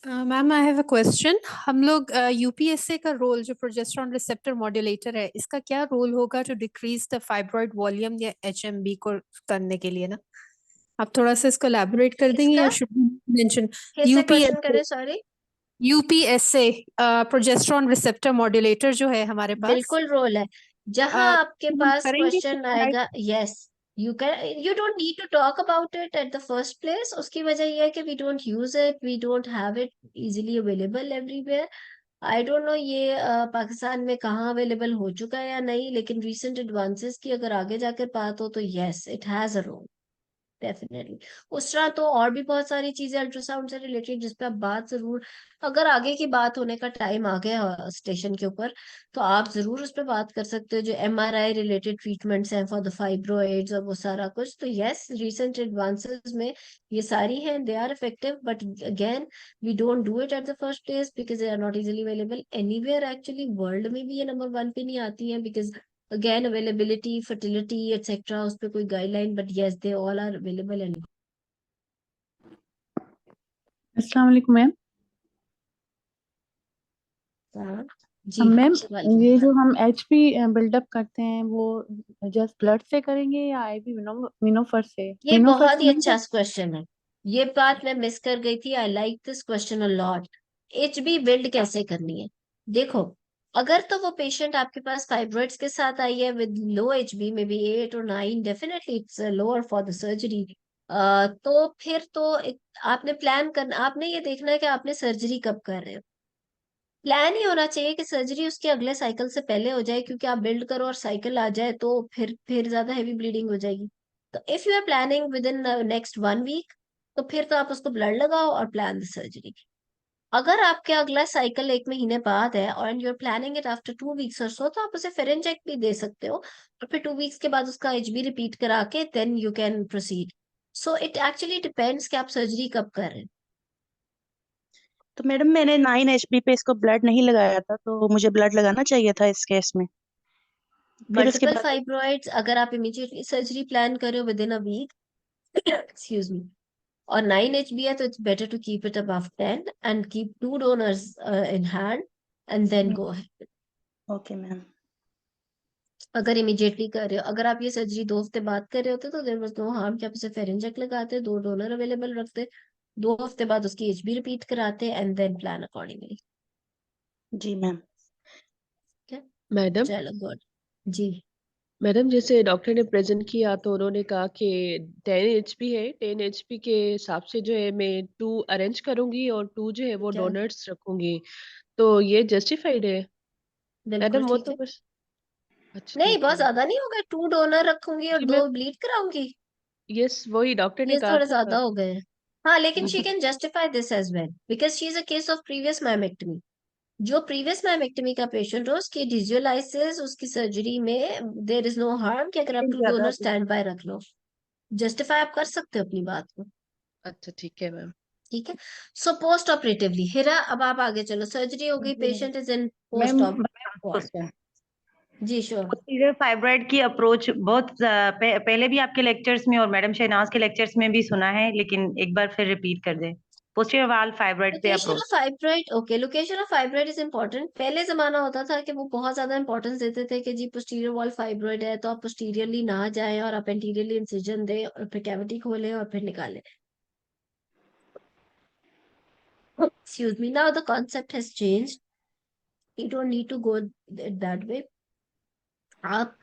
Ma'am I have a question. हम लोग यूपीएसए का रोल जो प्रोजेस्टेरॉन रिसेप्टर मॉड्यूलेटर है, इसका क्या रोल होगा to decrease the fibroid volume या एचएमबी को करने के लिए ना? आप थोड़ा सा इसको एलैबोरेट कर देंगे या किसका शुड मेंशन? कैसे क्वेश्चन यूपीएसए, करें, सॉरी? यूपीएसए प्रोजेस्टेरॉन रिसेप्टर मॉड्यूलेटर जो है हमारे पास, बिल्कुल रोल है। जहां आपके हम पास करेंगे क्वेश्चन आएगा, yes, you can, you don't need to talk about it at the first place. उसकी वजह यह है कि we don't use it, we don't have it easily available everywhere. I don't know ये पाकिस्तान में कहाँ अवेलेबल हो चुका है या नहीं, लेकिन रिसेंट एडवांसेस की अगर आगे जाकर बात हो तो yes, it has a role, definitely. उस तरह तो और भी बहुत सारी चीजें अल्ट्रासाउंड से रिलेटेड जिस पे आप बात जरूर, अगर आगे की बात होने का टाइम आ गया स्टेशन के ऊपर, तो आप जरूर उस पर बात कर सकते हो। जो एमआरआई रिलेटेड ट्रीटमेंट्स हैं फॉर द फाइब्रोइड्स और वो सारा कुछ, तो यस, रिसेंट एडवांसेस में ये सारी हैं, they are effective, but again we don't do it at the first place because they are not easily available anywhere. Actually world में भी ये नंबर वन पे नहीं आती है because again availability, fertility, etc. उस पे कोई guideline, but yes, they all are available and अस्सलाम वालेकुम मैम। हाँ, जी मैम वालेकुम। ये जो हम एचपी बिल्डअप करते हैं वो जस्ट ब्लड से करेंगे या आईवी विनोफर से? ये विनोफर बहुत से ही नहीं अच्छा कर? क्वेश्चन है, ये बात मैं मिस कर गई थी। I like this question a lot. HB build कैसे करनी है? देखो, अगर तो वो पेशेंट आपके पास फाइब्रॉइड्स के साथ आई है with low HB, may be 8 और 9, definitely it's lower for the surgery. तो फिर तो आपने प्लान करना, आपने ये देखना है कि आपने सर्जरी कब कर रहे हो। प्लान ही होना चाहिए कि सर्जरी उसके अगले साइकिल से पहले हो जाए, क्योंकि आप बिल्ड करो और साइकिल आ जाए तो फिर ज्यादा हैवी ब्लीडिंग हो जाएगी। तो if you are planning within next 1 week, तो फिर तो आप उसको ब्लड लगाओ और प्लान द सर्जरी। अगर आपके अगला साइकिल 1 महीने बाद है और you are planning it after 2 weeks और सो, तो आप उसे फेरेंजेक्ट भी दे सकते हो और फिर 2 वीक्स के बाद उसका एचबी रिपीट करा के then you can proceed. So it actually depends कि आप सर्जरी कब कर रहे हैं। तो मैडम मैंने 9 HP पे इसको ब्लड नहीं लगाया था, तो मुझे ब्लड लगाना चाहिए था इस केस में। फिर उसके मल्टीपल बाद फाइब्रॉइड्स अगर आप इमीडिएटली सर्जरी प्लान कर रहे हो within a week, excuse me, और 9 HB है, तो it's better to keep it above 10 and keep 2 donors इन hand and then go ahead. Okay ma'am. अगर इमीडिएटली कर रहे हो, अगर आप ये सर्जरी 2 हफ्ते बाद कर रहे होते तो देयर वाज नो हार्म कि आप उसे फेरेंजेक लगाते, 2 डोनर अवेलेबल रखते, 2 हफ्ते बाद उसकी एचबी रिपीट कराते एंड देन प्लान अकॉर्डिंगली। जी मैम। मैडम, चलो गुड। जी, मैडम जैसे डॉक्टर ने प्रेजेंट किया तो उन्होंने कहा कि 10 HP है, 10 HP के हिसाब से जो है मैं 2 अरेंज करूंगी और 2 जो है वो क्या? डोनर्स रखूंगी, तो ये जस्टिफाइड है? बिल्कुल मैडम वो ठीक तो है। बस, अच्छा नहीं, ठीक है बहुत मैडम। ज्यादा नहीं होगा, 2 डोनर रखूंगी और जी दो मैं, ब्लीड कराऊंगी, यस वही डॉक्टर ने ये कहा थोड़े था। ज्यादा हो गए हैं। हाँ, लेकिन शी मतलब can justify this as well because she is a case of previous myomectomy. जो प्रीवियस माइमेक्टमी का पेशेंट हो, उसकी डिजियोलाइसिस, उसकी सर्जरी में देर इज नो हार्म कि अगर आप लेकिन टू ज्यादा डोनर स्टैंड बाय रख लो। जस्टिफाई आप कर सकते हो अपनी बात को। अच्छा ठीक है मैम। ठीक है। सो पोस्ट ऑपरेटिवली हिरा, अब आप आगे चलो, सर्जरी हो गई, patient is in post ma'am op ward. Question, जी श्योर। पोस्टीरियर फाइब्रॉइड की अप्रोच बहुत पहले भी आपके लेक्चर्स में और मैडम शहनाज के लेक्चर्स में भी सुना है, लेकिन एक बार फिर रिपीट कर दें। पोस्टीरियर वाल फाइब्रॉइड पे location approach. Of fibroid, okay, location of fibroid is important. पहले जमाना होता था कि वो बहुत ज्यादा इंपॉर्टेंस देते थे कि जी पोस्टीरियर वॉल फाइब्रॉइड है तो आप पोस्टीरियरली ना जाएं और आप एंटीरियरली इंसिजन दें और फिर कैविटी खोलें और फिर निकालें। Excuse me, now the concept has changed. You don't need to go that way. आप,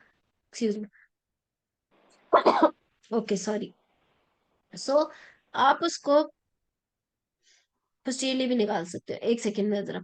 excuse me, okay, sorry. So आप उसको पोस्टीरियरली भी निकाल सकते हो। एक सेकेंड में जरा,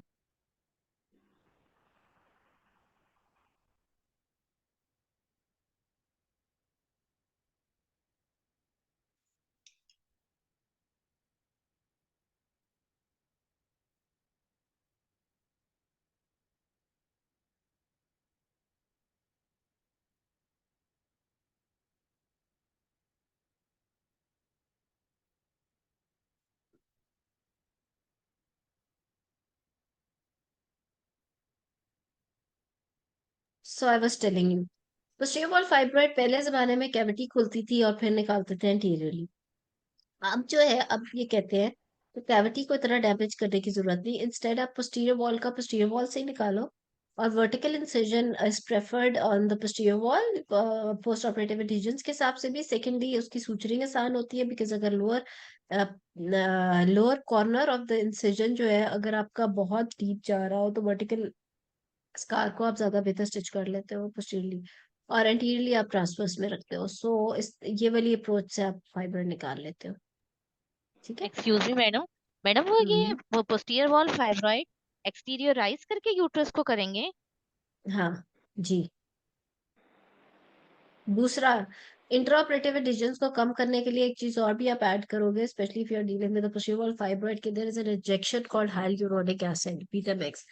so I was telling you, posterior wall fibroid पहले जमाने में कैविटी खुलती थी और फिर निकालते थे एंटीरियरली। अब जो है, अब ये कहते हैं तो कैविटी को इतना डैमेज करने की जरूरत नहीं, इंस्टेड आप पोस्टीरियर वॉल का पोस्टीरियर वॉल से ही निकालो, और vertical incision is preferred on the posterior wall post operative adhesions के हिसाब से भी। सेकेंडली उसकी सूचरिंग आसान होती है, बिकॉज अगर lower corner of the incision जो है अगर आपका बहुत डीप जा रहा हो तो वर्टिकल स्कार को आप ज्यादा बेहतर स्टिच कर लेते हो पोस्टीरियरली, और एंटीरियरली आप ट्रांसवर्स में रखते हो। सो इस ये वाली अप्रोच से आप फाइबर निकाल लेते हो। ठीक है। एक्सक्यूज मी मैडम, मैडम वो ये हम्म। वो पोस्टीरियर वॉल फाइब्रॉइड एक्सटीरियराइज करके यूट्रस को करेंगे? हाँ जी। दूसरा, इंट्राऑपरेटिव एडिशंस को कम करने के लिए एक चीज और भी आप ऐड करोगे, specially if you are dealing with posterior fibroid के, there is an injection called hyaluronic acid Betamax.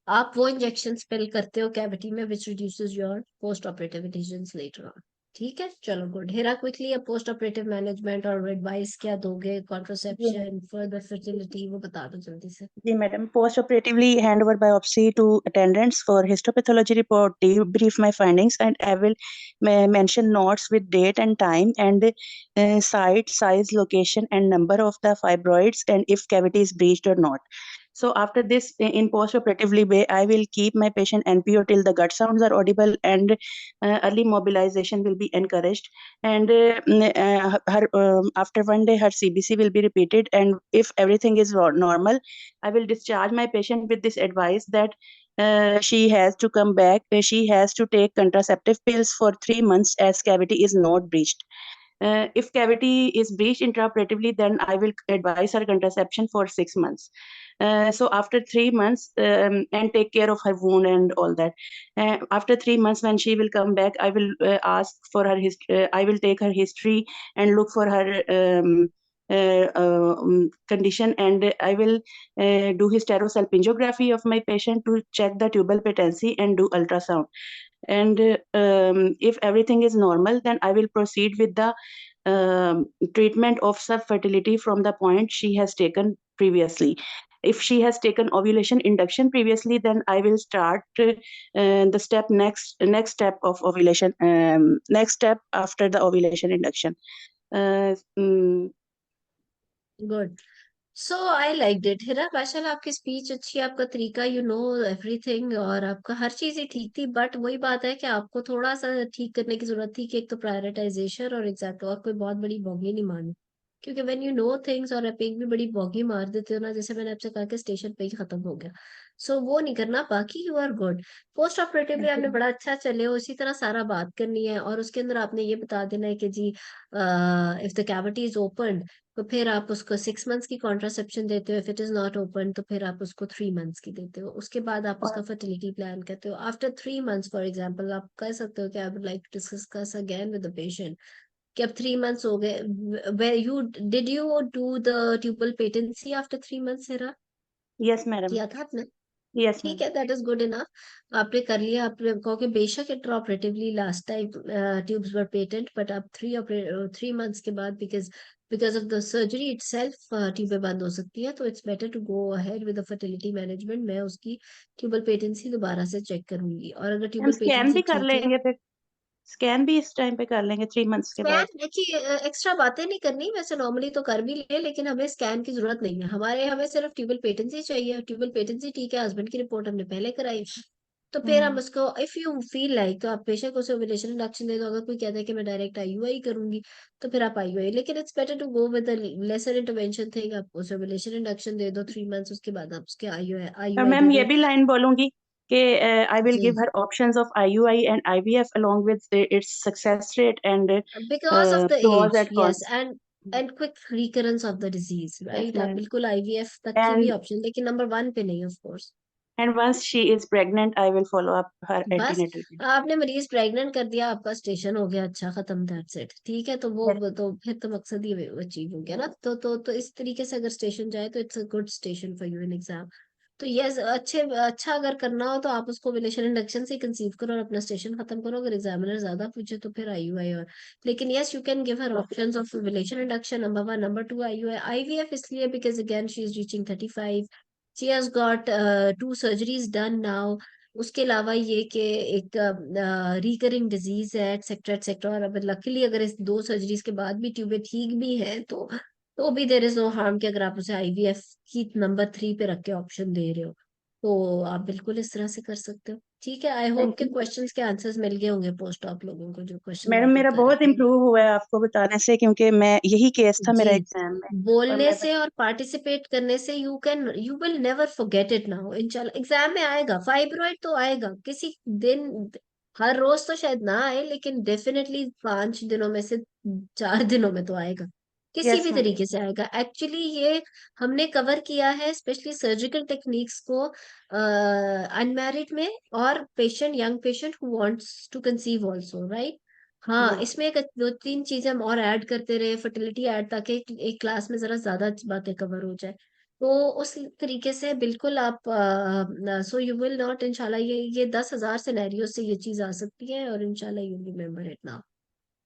आप वो इंजेक्शन स्पेल करते हो कैविटी में, which reduces your post operative adhesions later on. ठीक है, चलो गुड। हेरा क्विकली अब पोस्ट ऑपरेटिव मैनेजमेंट और एडवाइस क्या दोगे, जी कॉन्ट्रासेप्शन, फर्दर फर्टिलिटी, वो बता दो जल्दी से। जी madam, post operatively hand over biopsy to attendants for histopathology report, debrief my findings, and I will mention notes with date and time and site, size, location, and number of the fibroids, and if cavity is breached or not. So after this, in post-operatively way, I will keep my patient NPO till the gut sounds are audible, and early mobilization will be encouraged. And after one day, her CBC will be repeated, and if everything is normal, I will discharge my patient with this advice that she has to come back. She has to take contraceptive pills for 3 months as cavity is not breached. If cavity is breached intraoperatively, then I will advise her contraception for 6 months. So after 3 months, and take care of her wound and all that. After 3 months, when she will come back, I will ask for her history. I will take her history and look for her condition, and I will do hysterosalpingography of my patient to check the tubal patency and do ultrasound. And if everything is normal, then I will proceed with the treatment of subfertility from the point she has taken previously. If she has taken ovulation induction previously, then I will start the next step of ovulation, next step after the ovulation induction. Good. So I like it Hira. माशाल्लाह, आपकी speech अच्छी है, आपका तरीका, you know everything, और आपका हर चीज ही ठीक थी, बट वही बात है कि आपको थोड़ा सा ठीक करने की जरूरत थी कि एक तो प्रायोरिटाइजेशन और एग्जैक्ट, और कोई बहुत बड़ी बॉगी नहीं मारनी, क्योंकि व्हेन यू नो थिंग्स और आप एक भी बड़ी बॉगी मार देते हो ना, जैसे मैंने आपसे कहा कि स्टेशन पे ही खत्म हो गया। सो वो नहीं करना, बाकी you are good. Postoperatively आपने बड़ा अच्छा चले हो, इसी तरह सारा बात करनी है, और उसके अंदर आपने ये बता देना है कि जी if the cavity is open तो फिर आप उसको 6 मंथ्स की कॉन्ट्रासेप्शन देते हो, if it is not open तो फिर आप उसको 3 मंथ्स की देते हो। उसके बाद आप उसका फर्टिलिटी प्लान करते हो। आफ्टर 3 मंथ्स फॉर एग्जाम्पल आप कह सकते हो कि I would like to discuss again with the patient कि अब 3 मंथ्स हो गए, did you do the tubal patency after 3 months Hira? Yes, madam. किया था आपने? Yes, ठीक madam. है, दैट इज गुड इनफ। आपने कर लिया। आपने कहो कि बेशक intraoperatively last time tubes were patent, but आप 3 मंथ्स के बाद, because of the surgery itself ट्यूबें बंद हो सकती है, तो it's better to go ahead with the fertility management. मैं उसकी ट्यूबल पेटेंसी दोबारा से चेक करूंगी, और अगर हम ट्यूबल स्कैन भी पेटेंसी कर ठीक है, लेंगे फिर, स्कैन भी इस टाइम पे कर लेंगे 3 मंथ्स के स्कैन बाद। देखिए एक्स्ट्रा बातें नहीं करनी, वैसे नॉर्मली तो कर भी ले, लेकिन हमें स्कैन की जरूरत नहीं है। हमें सिर्फ ट्यूबल पेटेंसी चाहिए। ट्यूबल पेटेंसी ठीक है, हस्बैंड की रिपोर्ट हमने पहले कराई, तो फिर हम उसको, इफ यू फील लाइक, तो आप बेशक उसे ओव्यूलेशन इंडक्शन दे दो। अगर कोई कहता है कि मैं डायरेक्ट आईयूआई करूंगी, तो फिर आप आईयूआई, लेकिन it's better to go with lesser intervention thing. आप उसे ओव्यूलेशन इंडक्शन दे दो 3 मंथ्स, उसके बाद आप उसके आईयूआई और आईयूआई मैम दे ये दो। भी लाइन बोलूंगी कि आई विल जी, give her options of IUI and IVF along with its success rate and because of the pros as, and यस, cons. And quick recurrence of the disease, Yes, right. आप ma'am. बिल्कुल IVF तक की भी And option, लेकिन number 1 पे नहीं, of course. once she is pregnant, I will follow up her बस antenatal care. आपने मरीज प्रेग्नेंट कर दिया, आपका स्टेशन हो गया अच्छा, खत्म, दैट्स इट। ठीक है, तो Yes. वो तो फिर तो मकसद ही अचीव हो गया ना। तो इस तरीके से अगर स्टेशन जाए तो it's a good station for you in exam. तो यस, अच्छा अगर करना हो तो आप उसको रिलेशन इंडक्शन से कंसीव करो और अपना स्टेशन खत्म करो। अगर एग्जामिनर ज्यादा पूछे तो फिर आईयूआई, और लेकिन yes you can give her options of relation induction, number 1, number 2 IUI. IVF इसलिए because again she is reaching 35, she has got 2 surgeries done now. उसके अलावा ये कि एक रिकरिंग डिजीज है, एक्सेट्रा एक्सेट्रा। और अब लकीली अगर इस 2 सर्जरीज के बाद भी ट्यूबें ठीक भी हैं, तो तो भी देयर इज नो हार्म कि अगर आप उसे आईवीएफ की नंबर 3 पे रख के ऑप्शन दे रहे हो, तो आप बिल्कुल इस तरह से कर सकते हो। ठीक है, आई होप थैंक के यू क्वेश्चंस के आंसर्स मिल गए होंगे पोस्ट ऑप लोगों को, जो क्वेश्चन मैडम। आप मेरा कर रहे बहुत थे। इम्प्रूव हुआ है आपको बताने से, क्योंकि मैं यही केस था मेरा जी, एग्जाम में। और बोलने मैं से और पार्टिसिपेट करने से you will never forget it now. इंशाल्लाह एग्जाम में आएगा, फाइब्रॉइड तो आएगा किसी दिन, हर रोज तो शायद ना आए, लेकिन डेफिनेटली 5 दिनों में से 4 दिनों में तो आएगा, किसी यस भी मैम। तरीके से आएगा। एक्चुअली ये हमने कवर किया है स्पेशली सर्जिकल टेक्निक्स को अनमैरिड में, और patient, young patient who wants to conceive also, right. हाँ, यस इसमें एक 2-3 चीजें हम और ऐड करते रहे, फर्टिलिटी ऐड, ताकि एक क्लास में जरा ज्यादा बातें कवर हो जाए। तो उस तरीके से बिल्कुल आप सो यू विल नॉट, इंशाल्लाह ये 10,000 सिनेरियो से ये चीज आ सकती है, और इंशाल्लाह you remember it now.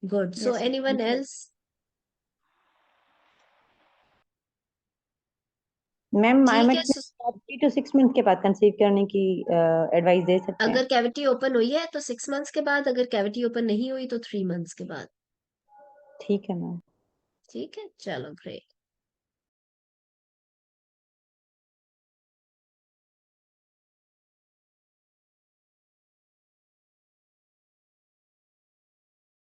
Good. So yes anyone thank you. Else? Ma'am ठीक है, मैक्सिमम 3 to 6 मंथ के बाद कंसीव करने की एडवाइस दे सकते हैं? अगर कैविटी ओपन हुई है तो 6 मंथ्स के बाद, अगर कैविटी ओपन नहीं हुई तो 3 मंथ्स के बाद। ठीक है मैम। ठीक है, चलो ग्रेट।